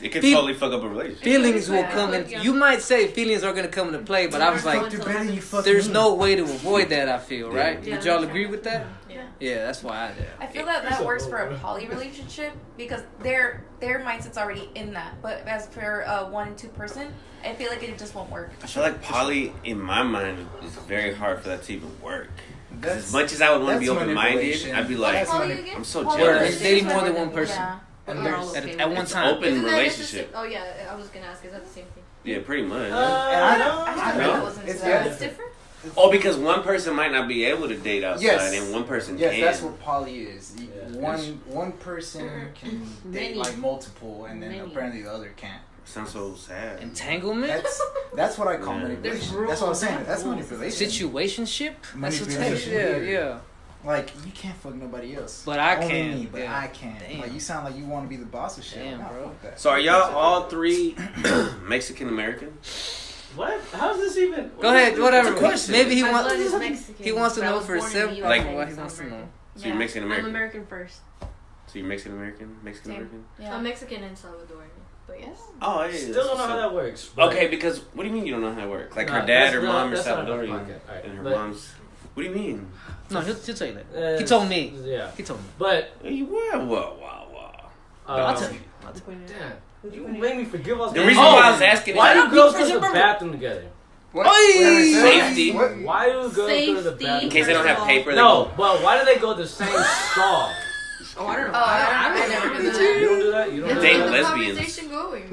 It could Feel- totally fuck up a relationship. feelings will come in. You might say feelings are gonna come into play, but I was like, Fucked her better than you fucked there's me. no way to avoid that. I feel right. Yeah. Would y'all agree with that? Yeah. Yeah, that's why I did. I feel that works for a poly relationship because their mindset's already in that. But as for a 1 and 2 person, I feel like it just won't work. I feel like poly, in my mind, is very hard for that to even work. 'Cause That's- as much as I would want to be that's open-minded, manipulation. I'd be What's like, poly again? I'm so Poly jealous. Where is it's dating more than different. one person. Yeah. But And we're there's- all At, okay at with one it. time. Open Isn't that just relationship. oh yeah, I was gonna ask, is that the same thing? Yeah, pretty much. And I I No. know wasn't It's that. different. It's different. Oh, because one person might not be able to date outside, Yes. and one person Yes, can. that's what poly is. Yeah. One person can date Many. like multiple, and then Many. apparently the other can't. Sounds so sad. Entanglement? That's what I call Yeah. manipulation. That's what I'm saying. That's manipulation. Situationship? That's what Manipulation. yeah, yeah. Like you can't fuck nobody else. But I Only can, me, but yeah. I can. Damn. Like you sound like you want to be the boss of shit. Damn, Nah, bro. fuck that. So are y'all all three Mexican American? What? How's this even? Go ahead, whatever. It's a question. Maybe he My wants blood is Mexican, he wants to but I know was for born in himself the like USA, what he so wants to I'm know. American. So you're Mexican I'm American. American first. So you're Mexican American. Mexican Same. American. Yeah. I'm Mexican and Salvadorian, but yes. Oh, yeah. Still don't know how that works. but- Okay, because what do you mean you don't know how it works? Like Nah, her dad that's or not- mom or that's not on the Salvadorian, pocket. Alright, and her but- mom's. What do you mean? No, he'll tell you that. He told me. Yeah, He told me. but Whoa. I'll tell you. damn, you made me forgive us. The reason why I was asking why is do girls go to the bathroom together? What? Oi! Safety. What? Why do girls go to the Safety. bathroom? in case they don't have paper. They No, go, but why do they go to the same stall? Oh, I don't know. I never did You that. don't do that. You don't They do date that. Where's the lesbians. conversation going?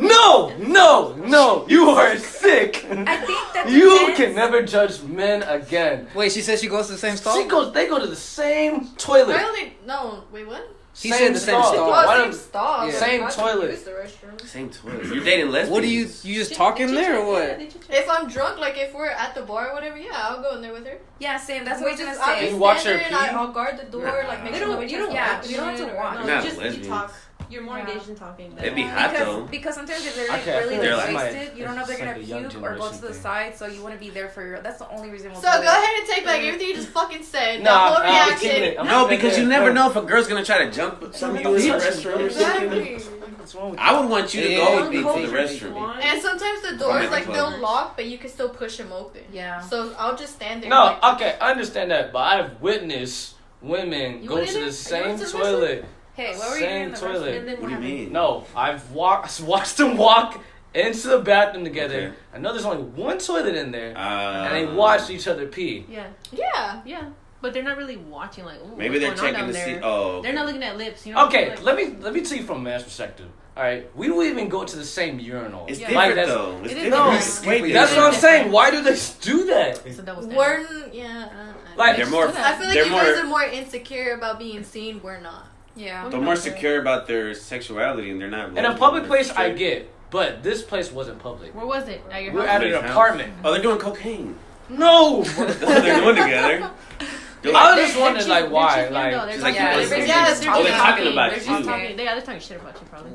No, you are sick. I think that You depends. can never judge men again. Wait, she said she goes to the same stall? They go to the same toilet. I only no. Wait, what? He said the same stall. Why Oh, don't- same stall. Yeah. Same I can toilet. Use the restroom. same toilet. You're dating lesbians. What do you just talking there or what? If I'm drunk, like if we're at the bar or whatever, yeah, I'll go in there with her. Yeah, same. That's We what I was gonna just, I'll say. just You watch stand her there and pee? I'll guard the door, Nah. like make They sure don't- nobody you tries don't to have open to. You don't have it to or- watch. No, Not you lesbians. talk. You're more Yeah. engaged in talking. It'd be hot though. Because sometimes if they're like Okay, I really feel like like that's wasted, you don't know if they're it's gonna like a young puke or go to generation the thing. side, so you want to be there for your. That's the only reason. We'll So do go it. ahead and take back everything you just fucking said. The Nah, whole I'm keeping reaction. it. I'm No, keeping it because you there. never No. know if a girl's gonna try to jump some you in the restroom or something. Exactly. What's wrong with I would want you to go into the Culture restroom. one. And sometimes the I'm doors, at like, the they'll club. lock, but you can still push them open. Yeah. So I'll just stand there. No, like, okay, I understand that, but I've witnessed women You go went to in the there? same You went to the toilet. Hey, what were you doing Same in the toilet. And then What do you happened? mean? No, I've watched them walk into the bathroom together. Okay. I know there's only one toilet in there, and they Uh, watched each other pee. Yeah, Yeah. yeah. But they're not really watching, like, ooh, Maybe they're what's going on checking to down see. there. Oh, okay. They're not looking at lips, you know? Okay, Like, let me tell you from a man's perspective. All right, we don't even go to the same urinal. It's Yeah. different that's- though. It's it is different. different. Way That's different. what I'm saying. Why do they do that? it's a double standard. We're, yeah. Like, They're more. I feel like They're you guys more. are more insecure about being seen. We're not. Yeah. They're more secure about their sexuality, and they're not. in a public place, I get, but this place wasn't public. Where was it? At your We're house? at an Somebody's house. apartment. Oh, they're doing cocaine. No, That's what they're doing together. They're I like, was just wondering, like, why? Like, Like, She's like, Yeah, you they're listen. just Oh, they're talking talking. about They're you. just talking. They're talking shit about you, probably.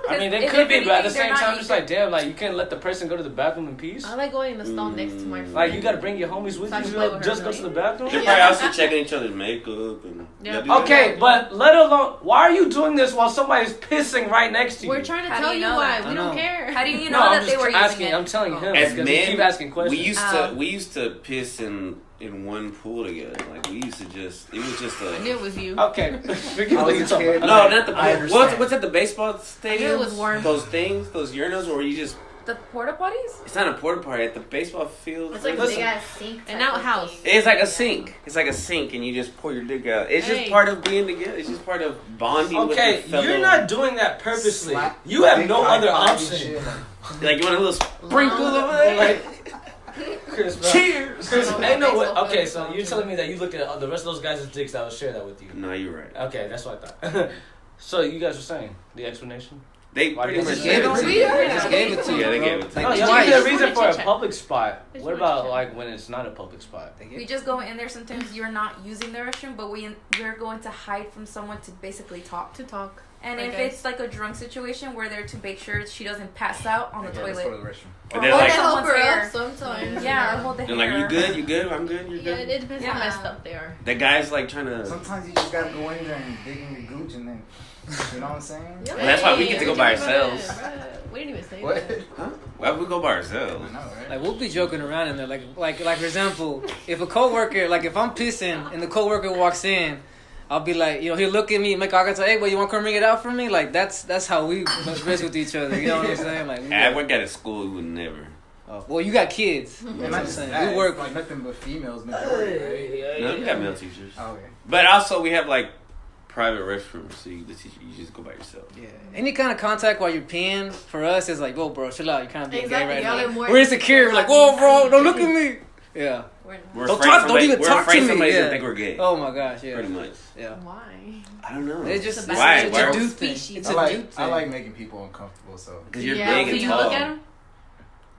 I mean, they If could be, anything, but at the they're same not time, it's used like, damn, like, you can't let the person go to the bathroom in peace. I like going in the stall next to my friend. Like, you gotta bring your homies with So I you can to play with her, just go to the bathroom. They're probably also checking each other's makeup and. Yeah. Y'all do that? Okay, but let alone, why are you doing this while somebody's pissing right next to you? We're trying to How do tell you you know why. that? We I don't know. care. How do you No, know I'm that they just were asking. using it? I'm telling him As because you keep men, asking questions. we used to piss in one pool together. Like we used to just. It was just I knew a. it was you. Okay, forget I what was you a talking kid. about. No, not the I pool. understand. What's at the baseball stadium? it was warm. Those things, those urinals where you just. The porta potties? It's not a porta potty at the baseball field. It's like a Listen. big ass sink. An type of outhouse. thing. It's like a sink. It's like a sink, and you just pour your dick out. It's just Hey. part of being together. It's just part of bonding Okay, with your fellow. you're not doing that purposely. Slap You have dick, no high other five and option. shit. Like you want a little sprinkle over there. Like, Chris, bro. Cheers. Chris, No, ain't no way. baseball Okay, field. so you're telling me that you looked at the rest of those guys' dicks that would share that with you. No, you're right. Okay, that's what I thought. So you guys were saying the explanation? They Why pretty did much you Gave it to We you. heard They just that. gave it to you. Yeah, they bro. gave it to Like, No, you. y'all twice. give me a Just reason wanna for a chit-chat. public spot. Just What wanna about chit-chat. like when it's not a public spot? They We gave- just go in there sometimes you're not using the restroom, but we're going to hide from someone to basically talk. To talk. And I if guess. it's like a drunk situation, we're there to make sure she doesn't pass out on the Okay, let's go to toilet. the restroom. And Or they're Or like, to help someone's her hair. up sometimes. Yeah, or hold the they're hair. like, you good? You good? I'm good. You're Yeah, good. it depends Yeah. how messed up they are. The guy's like trying to. Sometimes you just gotta go in there and dig in your gooch and then, you know what I'm saying? Yeah. Well, that's why we get to go by Hey, ourselves. bruh, We didn't even say What? that. Why would we go by I ourselves? know, right? Like we'll be joking around in there, like for example, if a coworker, like if I'm pissing and the coworker walks in, I'll be like, you know, he'll look at me, make eye contact, hey, well, you want to come bring it out for me? Like that's how we mess with each other. You know what I'm saying? Like, I work at a school. We would never. well, you got kids. And That's not what I'm just saying. that, We work. like nothing but females majority, right? No, we got male teachers. Oh, okay. But also we have like private restrooms, so the teacher you just go by yourself. Yeah. Any kind of contact while you're peeing for us is like, whoa, bro, chill out. You're kind of being Exactly, gay y'all right are now. more We're insecure. We're like, whoa, bro, don't look at me. Yeah. We're not. We're Don't afraid talk- somebody, don't even we're talk afraid to me, somebody's yeah. gonna think we're gay. Oh my gosh, yeah. Pretty much. Yeah. Why? I don't know. It's just It's a it's, Why? it's Why? a dude thing. Species. It's I a like dude thing. I like making people uncomfortable, so Because you're Yeah, big So and you tall. look at them?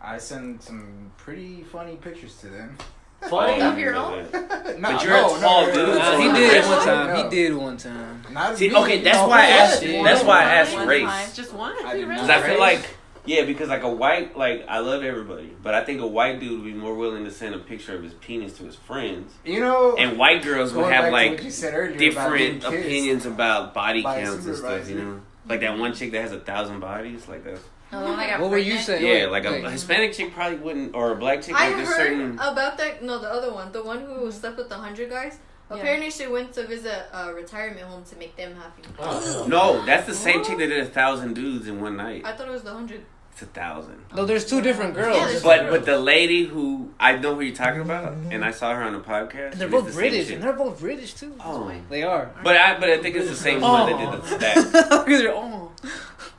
I send some pretty funny pictures to them. Funny. Of your own? No, But you're a tall dude. Nah, so he I'm did it like- one time. No. He did it one time. Not See, me. okay, that's No, why I asked. shit. That's why I asked One race. time. Just one? I did Really? Because I feel Race? like, yeah, because like a white, like I love everybody, but I think a white dude would be more willing to send a picture of his penis to his friends, You know, and white girls would going have back to like what you said earlier about different being kissed. opinions about body by a counts and stuff. You supervisor. know, like that one chick that has 1,000 bodies, like that. Oh, the one that got What were you pregnant? saying? Yeah, Wait, like a wait. Hispanic chick probably wouldn't, or a black chick. I Like there's heard certain. about that. No, the other one, the one who slept with 100 guys. Yeah. Apparently, she went to visit a retirement home to make them happy. Oh, No, that's the same chick that did 1,000 dudes in one night. I thought it was the 100. It's 1,000. No, there's two different girls. Yeah, there's- But the lady who I know who you're talking about, and I saw her on the podcast. And they're she both did the same British, shit. and they're both British too. Oh. They are. But I think it's the same one that did the stat. They're- oh.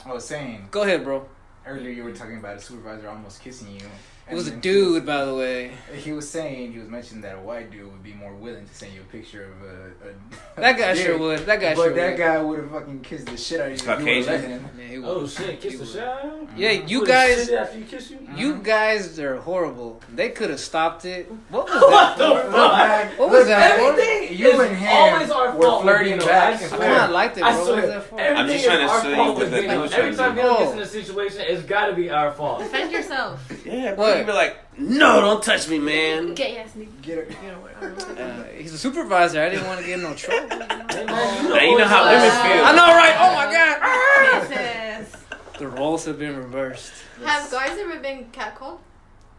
I was saying Go ahead, bro. earlier, you were talking about a supervisor almost kissing you. It was a And dude, by the way. He was mentioning that a white dude would be more willing to send you a picture of a That guy dick. sure would. That guy But sure that would. guy would have fucking kissed the shit out of you. if you would've Caucasian? let him. Man, he would. Oh shit! Kiss He the would. shit out of him? Yeah, you Put a guys. shit after you kiss you? You guys are horrible. They could have stopped it. What was What that the for? fuck? What was that for? Everything You is and him always our were fault. flirting Gino. back I and swear. I kind of liked it, bro. I What swear. was that for? I'm just Everything trying is to our show you fault what with that Gino. dude's Every trying time to Gino do. gets in a situation, it's gotta be our fault. Defend yourself. Yeah, What? you'd be like, no, don't touch me, man. Gay ass nigga. Get her. You know what? I don't know. He's a supervisor. I didn't want to get in no trouble. Hey, man, Now you know how women feel. I know, right? Oh my god. Kisses. The roles have been reversed. Have guys ever been catcalled?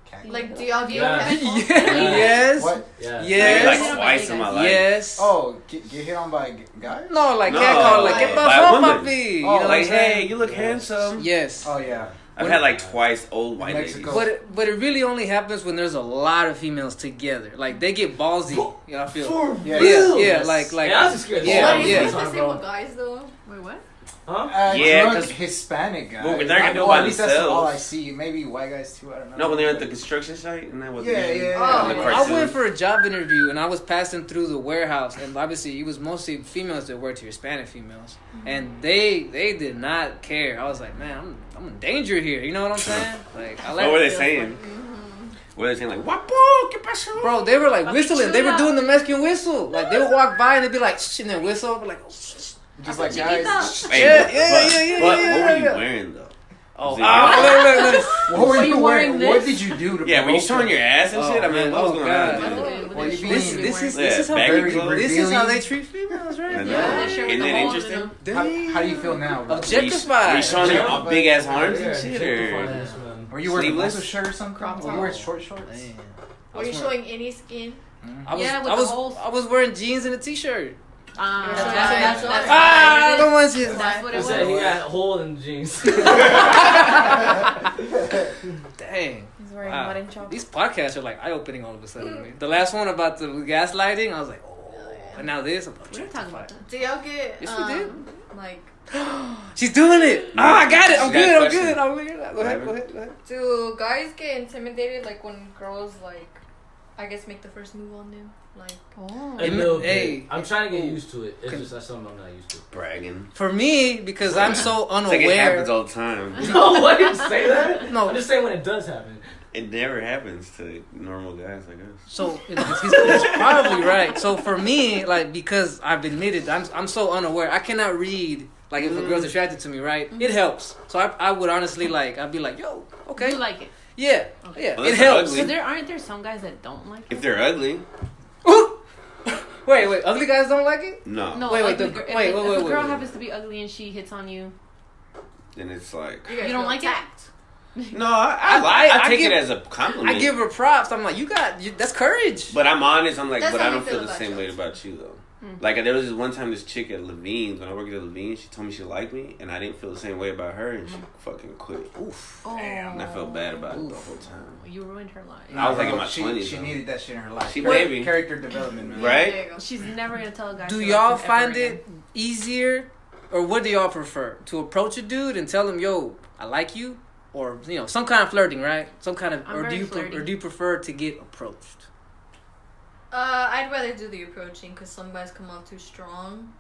Cat- Like, do y'all get Yeah. catcalled? Yes. What? Yeah. Yes. Like twice in my life. Yes. Oh, get hit on by guys? No, like No, cat call, like by get a my phone, woman. papi. You Oh, know Like, what I'm saying? hey, you look handsome. Yes. Oh yeah. I've had like twice old white Mexico. ladies. But it really only happens when there's a lot of females together. Like they get ballsy. You know, I feel. For Yeah. real? Yeah, like Yeah, I was just scared. yeah, What, is yeah. this the same with guys, though? Wait, what? Huh? Yeah, Drunk 'cause- Hispanic guys. Well, they're gonna do it Well, by at least that's all I themselves. see. Maybe white guys too. I don't know. No, when they're at the construction site, and that was Yeah, yeah, Oh, the yeah. I cartoon. went for a job interview and I was passing through the warehouse and obviously it was mostly females that worked here, Hispanic females, and they did not care. I was like, man, I'm in danger here. You know what I'm saying? Like, I like. What were they saying? What were they saying? Like, Wapo, ¿qué pasó? Bro, they were like Papi whistling. They were chula. doing the Mexican whistle. Like they would walk by and they'd be like, shh, and then whistle. I'd be like, oh, shh. Just like Chiquita. guys. Hey, Yeah, but- yeah, but- yeah, yeah, But yeah, what were you yeah. wearing though? Oh, Was it- look. What were Were you you wearing? wearing What this? did you do to? Yeah, when you provoke showing them? your ass and Oh, shit, I mean, man. what was Oh, going God. on? What dude? are they- what Well, are you they being- supposed to be This wearing? is how baggy very clothes. this is how they revealing. treat females, I right? know. Yeah, they sure Isn't with that the holes interesting? in them. How do you feel now? Bro? Objectified. Were you showing your Objectified. big ass arms Yeah, and shit, objectifying or? this, man. Were you wearing a Sleeveless? muscle shirt or something? Crop Were you wearing top. short shorts? Damn. Were you showing any skin? Yeah, with the holes. I was wearing jeans and a t-shirt. That's Ah, the ones you. That's what He it said he was. got a hole in the jeans. Dang. He's wearing Wow. mud and chocolate. These podcasts are like eye-opening all of a sudden. Man. The last one about the gaslighting, I was like, oh. And now this, I'm We didn't talk about that. Do y'all get, Yes, we did. like, She's doing it. No. Ah, I got it. I'm She got a good. I'm question. good. I'm good. Go ahead. Go ahead. Go ahead. do guys get intimidated, like, when girls, like, I guess make the first move on them? Like, Oh. A little bit. Hey. I'm trying to get used to it. It's just that's something I'm not used to. Bragging. For me, because I'm so It's like it unaware. happens all the time. No, I didn't say that. No. I'm just saying when it does happen. It never happens to normal guys like us. So he's probably right. So for me, like because I've admitted I'm so unaware. I cannot read like if a girl's attracted to me, right? It helps. So I would honestly like I'd be like, yo, okay, You like it. yeah, Okay. yeah, Well, it that's helps. ugly. So aren't there some guys that don't like it? If they're ugly, Wait, ugly guys don't like it? no. No, Wait, ugly the- girl- wait, if wait, a wait, girl wait. happens to be ugly and she hits on you, Then it's like, you guys you don't feel like attacked. no, I take give- it as a compliment. I give her props. I'm like, that's courage. But I'm honest, I'm like, That's but how I you don't feel feel the about same way yourself. about you though. Like there was this one time this chick at Levine's when I worked at Levine's, she told me she liked me, and I didn't feel the same way about her, and she fucking quit. Oof. Damn, and I felt bad about it the whole time. you ruined her life. I was like in my She 20s, She though. needed that shit in her life. She maybe. Character development, man. Right? There you go. She's never gonna tell a guy. Do she y'all likes him ever find again. it easier, or what do y'all prefer? To approach a dude and tell him, "Yo, I like you," or some kind of flirting, right? Some kind of, I'm or very do you flirty. or do you prefer to get approached? I'd rather do the approaching because some guys come off too strong.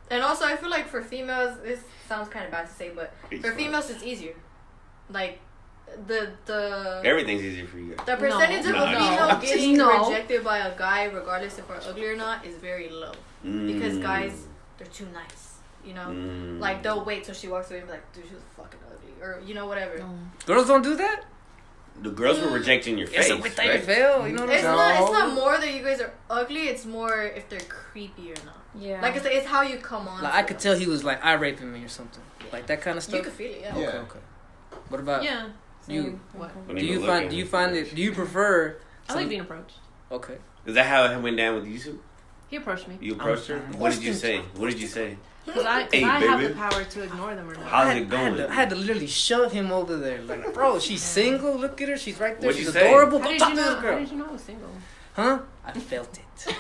And also I feel like for females, this sounds kind of bad to say, but for females it's easier. Like the Everything's easier for you guys. the percentage of No, a no. female getting No. rejected by a guy, regardless if we're ugly or not, is very low. Because Mm. guys, they're too nice. You know, Mm. like they'll wait till she walks away and be like, "Dude, she was fucking ugly," or whatever. Girls don't do that. The girls were rejecting your face, It's a with right? fail. You know what I'm It's saying? not. It's not more that you guys are ugly. It's more if they're creepy or not. Yeah. Like it's how you come on. Like to I could them. tell he was like eye raping me or something, like that kind of stuff. You could feel it. Yeah. Yeah. Okay. What about Yeah. you? What? Don't Do even you look find? at Do you him. find it? Do you prefer? I like being approached. Okay. Is that how it went down with you two? He approached me You approached her? What did you say? What did you say? because I Hey, have the baby. power to ignore them or not. How's I it going? had to literally shove him over there. Like, bro, she's single. Look at her. She's right there. What'd She's you say? adorable. How Go did talk you to know? this How girl. did you know I was single? Huh? I felt it.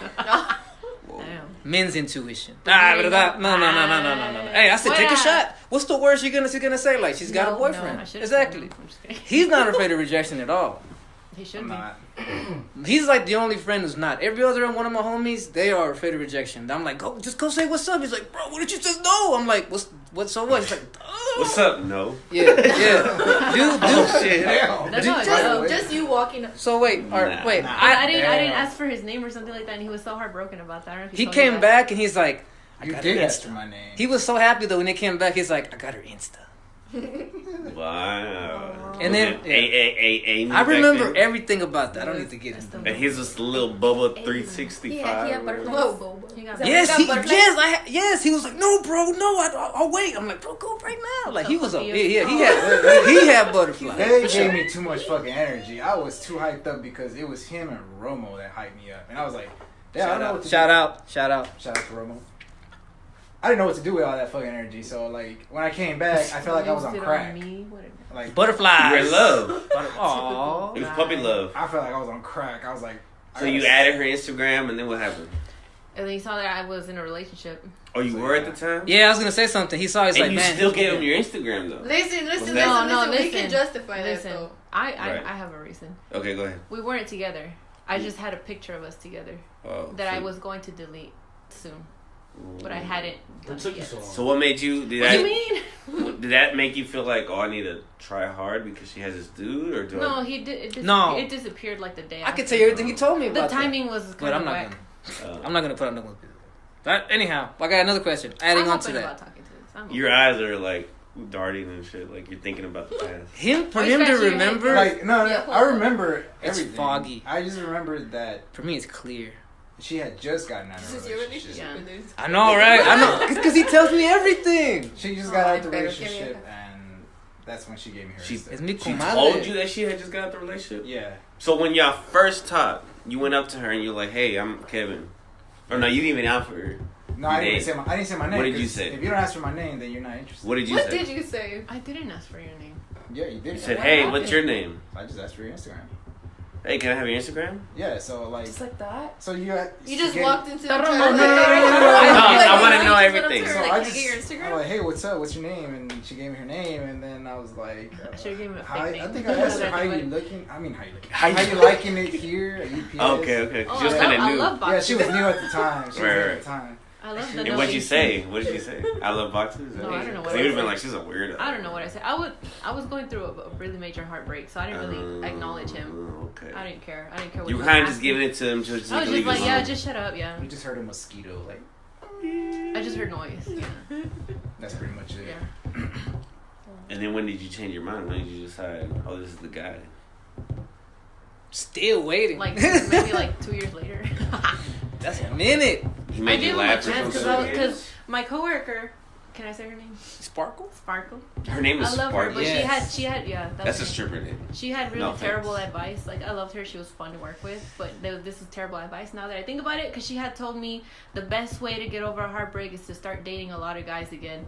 Whoa. Damn. Men's intuition. There you go. No. Hey, I said take a Well, shot. What's the worst she's gonna say? Like she's got a No, boyfriend. I should've Exactly. said no. I'm just kidding. He's not afraid of rejection at all. He should I'm be. not. He's like the only friend who's not. Every other one of my homies, they are afraid of rejection. I'm like, just go say what's up. He's like, bro, what did you just know? I'm like, what? So what? He's like, oh. What's up? No. Yeah. Dude. Oh shit. That's how I feel. Just you walking up. So wait, Nah. wait. I didn't Damn. ask for his name or something like that, and he was so heartbroken about that. I don't know if He told you came that. back and he's like, I You got did her ask Insta. for my name. He was so happy though when he came back. He's like, I got her Insta. Wow. And then Amy I back remember then? everything about that. I don't need to get into it. And he's just a little Bubba 365. Yeah, he had butterflies. Whoa. You got Yes, got he, butterflies? yes, he was like, no, bro, no, I'll wait. I'm like, bro, go right now. Like he was a, he had butterflies. They gave me too much fucking energy. I was too hyped up because it was him and Romo that hyped me up, and I was like, "Damn, I don't know what to Shout do." out. Shout out to Romo. I didn't know what to do with all that fucking energy, so like when I came back, I felt like I was on crack. Like Butterflies. You were in love. Aww. It was puppy love. I felt like I was on crack. I was like, So you added her Instagram, and then what happened? And then he saw that I was in a relationship. Oh, you were at the time? Yeah, I was gonna say something. He saw. He's And like, you man, still gave him your Instagram though. Listen. that- We listen. can justify Listen, that though. I Right. have a reason. Okay, go ahead. We weren't together. I just had a picture of us together Oh, that I so- was going to delete soon, but I hadn't done What took it you yet. so long? So what made you? Did What that? do you mean? Did that make you feel like, oh, I need to try hard because she has this dude, or do No, I? he did. No. It disappeared like the day. I after. can tell you everything he told me The about. timing was But kind I'm of not whack. gonna. I'm not gonna put on no one. Anyhow, I got another question. Adding I'm on to open that, about talking to this. I'm Your eyes are like darting and shit. Like you're thinking about the past. for Why you him to scratching your head? remember. like no, Yeah, I remember It's everything. foggy. I just remembered that For me, it's clear. she had just gotten out of This a is your relationship. relationship Yeah. with this. I know, right? I know, because he tells me everything. She just got out of the pero relationship, and that's when she gave me her. She- Insta. It's mi She comadre. told you that she had just got out the relationship. Yeah. So when y'all first talked, you went up to her and you're like, "Hey, I'm Kevin," or no, you didn't even offer her. No, You I didn't did. say my. I didn't say my name. What did you 'cause say? If you don't ask for my name, then you're not interested. What did you What say? did you say? I didn't ask for your name. Yeah, you did. You said, What "Hey, happened? what's your name?" I just asked for your Instagram. Hey, can I have your Instagram? Yeah. So like. Just like that. So you. You just gave- walked into the No, chat. no, no, I wanna know You just went up everything. to her, So like, I "Can just. get your I'm Instagram?" like, hey, what's up? What's your name? And she gave me her name, and then I was like, I should have given him a how, fake name. I think I asked her, That's how you what I did. looking? I mean, how you looking? How How you- you liking it here at UPS? Okay. Oh, She was I kind love- of I new. love Yeah, she was new at the time. She was new Right. at the time. I love the And what'd you noise. say? What did you say? I love boxes. No, I don't know what They I would have been said. like, she's a weirdo. I don't know what I said. I was going through a really major heartbreak, so I didn't really acknowledge him. Okay. I didn't care. I didn't care what You he were was kind of just asking. giving it to him just I was to just leave like, it yeah, alone. just shut up, yeah. You just heard a mosquito, like I just heard noise. Yeah. that's pretty much it. Yeah. And then when did you change your mind? When did you decide, oh, this is the guy? Still waiting. Like maybe like 2 years later. That's a minute. He I made gave you him a laugh or chance something? because my coworker, can I say her name? Sparkle. Sparkle. Her name is I love her, Sparky. but Yes. she had yeah. That's a her. stripper name. She had really No offense. terrible advice. Like I loved her. She was fun to work with, but this is terrible advice now that I think about it. Because she had told me the best way to get over a heartbreak is to start dating a lot of guys again.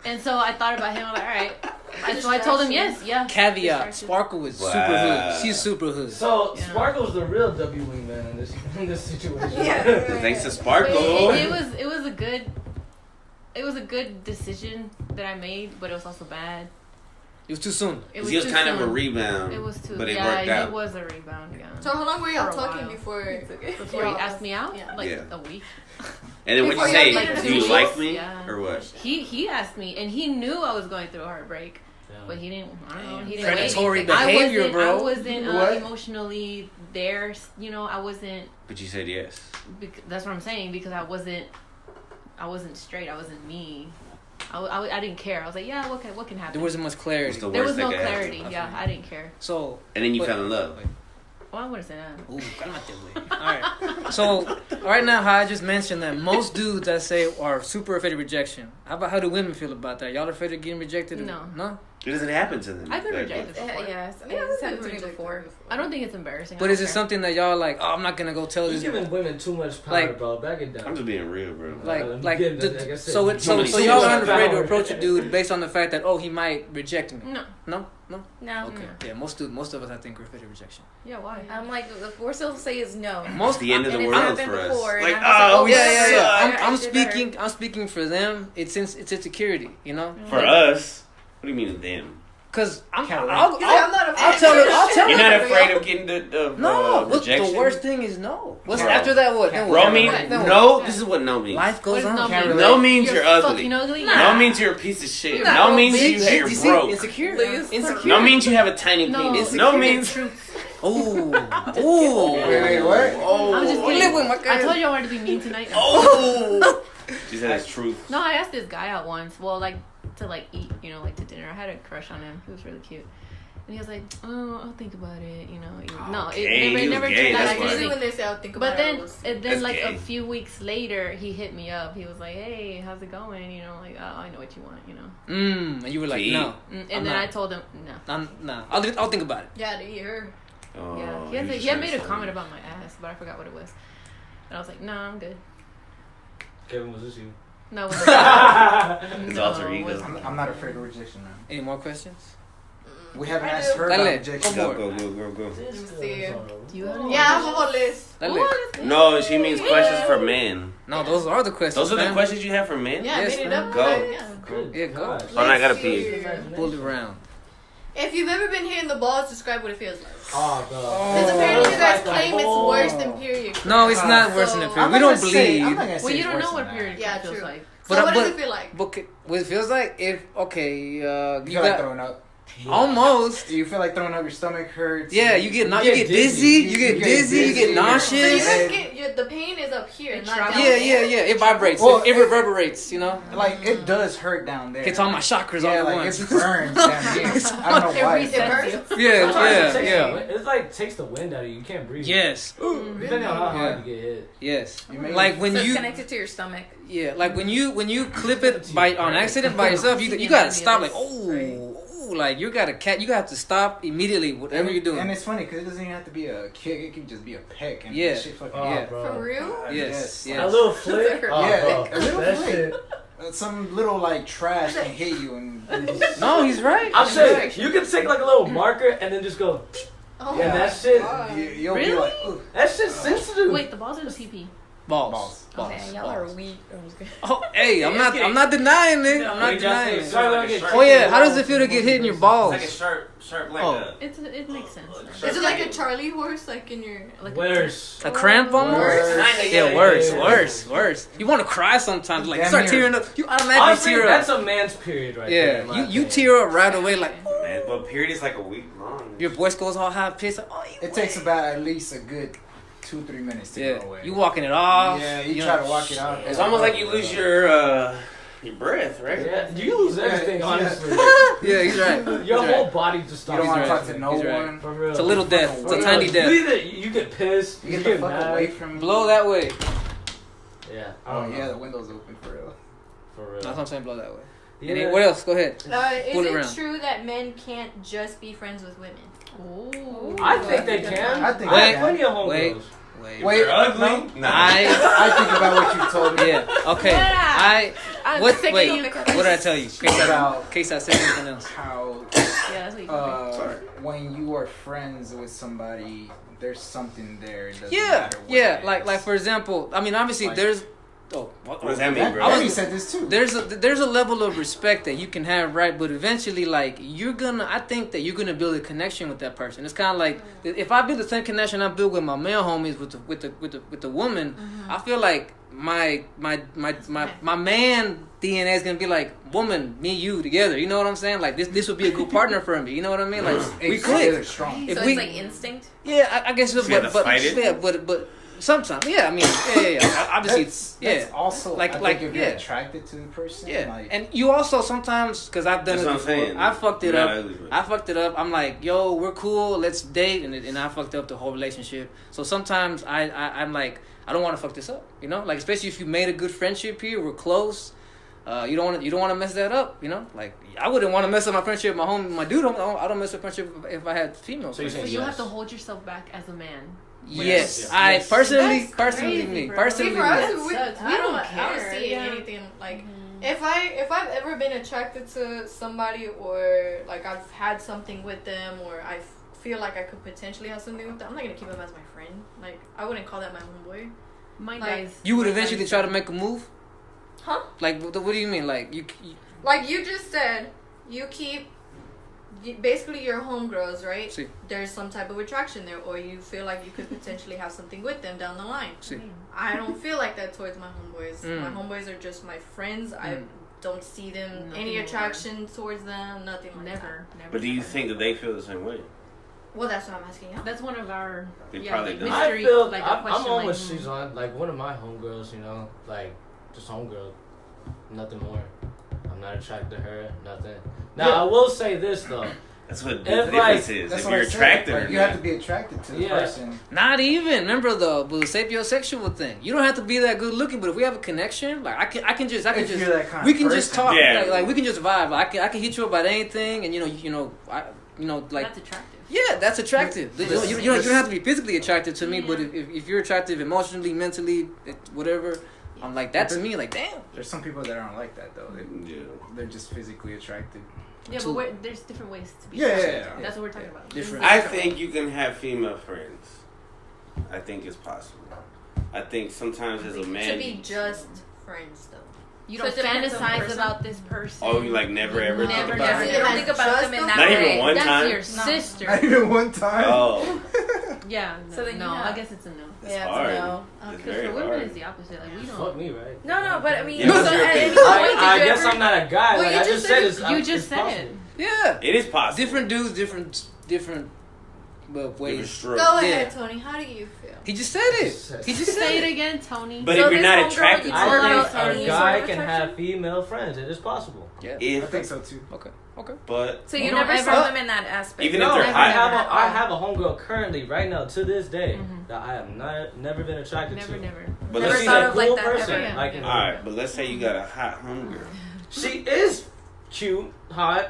And so I thought about him. I'm like, all right. And so I told him yes, yeah. Caveat: Distraction. Sparkle is Wow. super hood. She's super hood. So Yeah. Sparkle's the real W wingman in this situation. Yeah. Thanks to But Sparkle. it was a good decision that I made, but it was also bad. It was too soon. It He was too kind of a soon. rebound. It was too. But it yeah, worked out. it was a rebound. Yeah. So how long were y'all For a talking while. before Before he asked me out, Yeah. like Yeah. a week. And then what'd you Before say? y'all dated Do you for like weeks? me? Yeah. Or what? He asked me, and he knew I was going through a heartbreak, but he didn't. I don't know. He didn't. Predatory wait. behavior, I bro. wasn't What? emotionally there. You know, I wasn't. But you said yes. That's what I'm saying, because I wasn't straight. I wasn't me. I didn't care. I was like, yeah, what can happen? There wasn't much What's clarity. the There worst was no that could clarity. happen? Yeah, I didn't care. So. And then you but- fell in love. Well, I wouldn't say that. Ooh, cálmate, güey. Alright. So, right now, how I just mentioned that most dudes I say are super afraid of rejection. How do women feel about that? Y'all afraid of getting rejected? No. No? It doesn't happen to them. I've been Like, rejected before. Yes. Yeah, It's I've happened to been me before. I don't think it's embarrassing. But I is don't it care. something that y'all like, oh, I'm not gonna go tell You're this. giving women too much power, Like- bro. Back it down. I'm just being real, bro. Like, Again, the- like I said, so you so many y'all aren't super afraid to power. approach a dude based on the fact that, oh, he might reject me. No. No? No. Okay. Yeah, most of us, I think, are afraid of rejection. Yeah, why? I'm like, the worst they'll say is no. Most the end of the And it's world happened for us. before, and Like, I'm just like, oh, oh, we yeah, yeah, suck. yeah. I'm speaking for them. It's insecurity, you know. For us, what do you mean them? Cause I'll He's like, I'm not afraid. I'll tell You're her. not afraid of getting the No, look, rejection? the worst thing is no. What's No. after that? What? Then what? Bro means Then what? no. This is what no means. Life goes What on. does Can't mean? relate. No means you're ugly. Fucking ugly? No means you're a piece of shit. You're No broke, means bitch. you're see, broke. insecure. Please. Insecure. No means you have a tiny No. penis. No means. Ooh. Ooh. Wait, what? Oh. I'm just Live kidding. with my I guy. told you I wanted to be mean tonight. Oh. She said it's truth. No, I asked this guy out once. Well, like to like eat, you know, like to dinner. I had a crush on him. He was really cute. And he was like, "Oh, I'll think about it," you know. No, it never turned out. Like usually when they say I'll think about it. But then like a few weeks later, he hit me up. He was like, "Hey, how's it going?" You know, like, "Oh, I know what you want," you know. And you were like, "No." And then I told him, "No." No. I'll think about it. Yeah, to eat her. Oh, yeah, he had made a comment about my ass, but I forgot what it was. And I was like, "No, I'm good." Kevin, was this you? No, His alter ego. I'm not afraid of rejection, man. Any more questions? We haven't asked her about rejection. Go. Do you have any? Yeah, I'm on list. No, she means questions for men. No, those are the questions. Those are the questions you have for men? Yeah, yes, made it up. Go. Yeah, go. So I gotta pee. Pull it around. If you've ever been hitting the balls, describe what it feels like. Oh, God. Because apparently you guys claim it's worse than period cramps. No, it's not worse than a period. We don't bleed. Well, you don't know what period cramp feels like. So what does it feel like? But what it feels like if you feel like throwing up. Almost. You feel like throwing up. Your stomach hurts. Yeah, you get dizzy. You get dizzy. You get nauseous. So you guys get the pain is up here, not down there. Yeah. It vibrates. Well, it reverberates. You know. Like it does hurt down there. It's all my chakras all at like once. it burns down here. I don't know why. It hurts. Yeah. It's like takes the wind out of you. You can't breathe. Yes. Depending on how hard you get hit. Yes. Like when it's connected to your stomach. Yeah, like when you clip it on accident by yourself, you gotta stop. Like like you have to stop immediately. Whatever you're doing. And it's funny because it doesn't even have to be a kick. It can just be a peck. And Yeah. shit fucking For real? Yes. A little flick. Yeah, a little that flick. shit. Some little like trash can hit you and. No, he's right. I'm saying you can take like a little marker and then just go. Oh, and that shit. You'll be like, ooh. That shit's sensitive. Wait, the balls or the pee-pee? Balls. Man, y'all are weak. Oh, hey, I'm not denying it. I'm not denying it. Like Oh yeah, how does it feel to get hit in your balls? It's like a sharp like Oh. It makes sense. Is it like a Charlie horse, like in your? Like Worse. A cramp almost? Worse. Yeah, worse. You want to cry sometimes, like you start tearing up. You automatically Honestly, tear up. that's a man's period right there. Yeah, you tear up right away, like Man, but period is like a week long. your voice goes all high pitched. Like, oh, It takes about at least a good 2-3 minutes to go away. You walking it off. Yeah, you try to walk it out. It's almost like you lose your breath, right? Yeah, you lose everything, honestly. Yeah, he's right. Your He's whole right. body just You stops. don't want to He's talk right. to no He's right. one. For real. It's a little death. It's a tiny death. You get pissed. You get the fuck mad. away from me. Blow that way. Yeah. Oh yeah, the window's open for real. For real. That's what I'm saying. Blow that way. Yeah. What else? Go ahead. Is Pull it it around. true that men can't just be friends with women? Ooh. I think they can. I think I they have plenty of homegirls. Wait, They're ugly. no. Nah. I think about what you told me. Yeah. Okay. I'm What? sick of Wait. you. What did I tell you? About In case I said something else. how Yeah, that's what you when you are friends with somebody, there's something there. It doesn't Yeah. matter what Yeah. it Like is. for example, I mean obviously Like- there's. Oh, what does that mean, bro? I was- Danny said this too. There's a level of respect that you can have, right? But eventually, like I think that you're gonna build a connection with that person. It's kind of like if I build the same connection I build with my male homies with the woman, I feel like my man DNA is gonna be like woman, me, you together. You know what I'm saying? Like this would be a good partner for me. You know what I mean? Like we click. Strong. If So we- it's like instinct. Yeah, I guess so. So you have to fight it? But sometimes, yeah. I mean, yeah. Obviously, That's also Like- I like, think if you're yeah. attracted to the person. Yeah, Like, and you also sometimes, because I've done That's it what I'm before, saying. I fucked it You're up. not ugly, but- I fucked it up. I'm like, yo, we're cool, let's date, and I fucked up the whole relationship. So sometimes I'm like, I don't want to fuck this up, you know, like especially if you made a good friendship here, we're close. You don't want to mess that up, you know. Like I wouldn't want to mess up my friendship with my dude. I don't mess up friendship if I had females. So you're So saying you yes. have to hold yourself back as a man. Yes, Yes. I Yes. personally, That's personally crazy, me, bro. personally See, me. for us, That sucks. We don't I care. don't see Yeah. anything like if I've ever been attracted to somebody or like I've had something with them or I feel like I could potentially have something with them, I'm not gonna keep them as my friend. Like I wouldn't call that my homeboy. My Like- guys. You would my eventually guys- try to make a move. Huh? Like what do you mean? Like you Like you just said, you keep basically your homegirls, right? See. There's some type of attraction there, or you feel like you could potentially have something with them down the line. see. I don't feel like that towards my homeboys. Mm. My homeboys are just my friends. I don't see them Nothing any more. attraction towards them. Nothing like Never. But do you never. think that they feel the same way? that. Well, that's what I'm asking you. That's one of our They yeah, probably like, don't. mystery. I feel like a I'm question, on like, what she's on. Like one of my homegirls, you know, like just homegirl, nothing more. I'm not attracted to her, nothing. Now, I will say this, though. That's what the difference is. If you're attracted or not. You have to be attracted to the person. Not even. Remember the sapiosexual thing. You don't have to be that good looking, but if we have a connection, like I can just you're that kind we of can person. just talk. Yeah. Like we can just vibe. Like, I can hit you up about anything, and like That's attractive. yeah, that's attractive. You don't have to be physically attractive to me, but if you're attractive emotionally, mentally, whatever, I'm like that to me. Like damn. There's some people that aren't like that though. They're just physically attracted. Yeah, but there's different ways to be. Yeah. That's what we're talking about. Different. I think you can have female friends. I think it's possible. I think sometimes as a man, to be just friends though. You So don't it depends on the fantasize person? about this person. oh, you like never ever think Never, about never, it? You don't think about them in that Not even way. one That's time. your No. sister. Not even one time. Oh, Yeah. So then no, you know. I guess it's a no. that's Yeah, hard. no. It's Because very for women, hard. it's the opposite. Like we Fuck don't. me, right? No, but I mean, Yeah, so what's your at any opinion? point did I you guess ever? I'm not a guy. Well, like, you I just just said said it. it's You just it's said possible. it. Yeah. It is possible. Different dudes, different Different ways. strokes. Go ahead, Tony. How do you feel? He just said it. He just Say said it it. again, Tony. But So if you're this not homegirl, attracted you to told her, her- I think any a sort guy of can attraction? have female friends. It is possible. Yeah. I if think so too. Okay. but So you don't never ever- saw them in that aspect. Even No, if they're I hot. have a homegirl currently right now to this day that I have never been attracted to. Never. but Never let's She's thought a of cool like that person. ever. Yeah. Like, all right, but let's say you got a hot homegirl. she is cute, hot,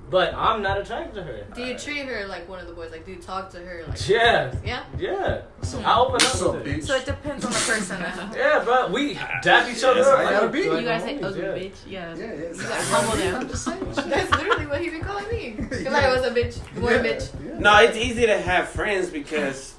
but I'm not attracted to her. Do you treat her like one of the boys? Like, do you talk to her like? Yeah, Yeah. yeah. I open What's up up, with it. bitch? So it depends on the person. Yeah, bro. We dap each other Yes, up. I gotta be. like You gotta say homies, ugly yeah. bitch. Yeah. Yeah, You yeah. gotta humble them. I'm just saying. That's literally what he been calling me. Cause I was a bitch. You were a bitch. Yeah. No, it's easy to have friends because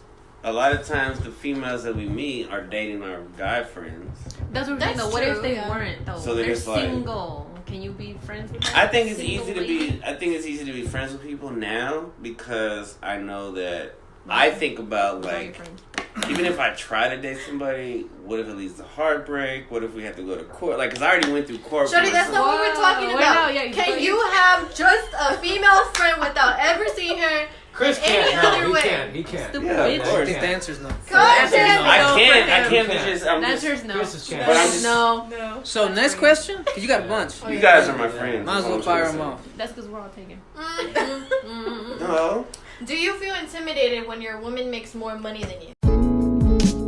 a lot of times the females that we meet are dating our guy friends. That's what we're saying. That's though. What if true, they yeah. weren't though? So they're They're just like- single. Can you be friends with them? I think it's Single easy to lady? be. I think it's easy to be friends with people now because I know that I think about Tell your like friends. even if I try to date somebody, what if it leads to heartbreak? What if we have to go to court? Like, cause I already went through court. Shorty, for that's myself. not what we're talking Wait, about. no, yeah, Can but you have just a female friend without ever seeing her Chris in any can't. other No, way? he can't. He can't. Stupid Yeah, of bitch. I course. think the answer is no. God damn I it. can't. I You can't can't. just. I'm That's just. yours no. Chris is can't. But I'm just. No. No. So next question, 'cause you got a bunch. You guys are my friends. Might as well that's all I'm fire trying them to off. That's because we're all taken. say. No. Do you feel intimidated when your woman makes more money than you?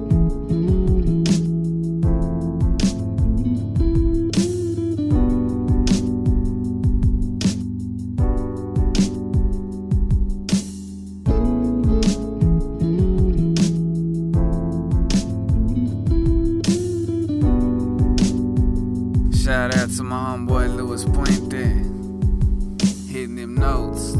Shout out to my homeboy Louis Puente, hitting them notes.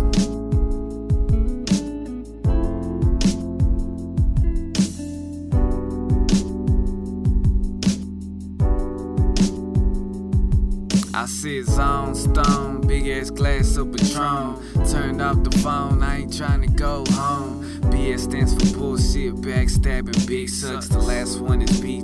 I sit zone stone, big ass glass of Patron. Turned off the phone, I ain't trying to go home. BS stands for bullshit, backstabbing, big sucks. The last one is B.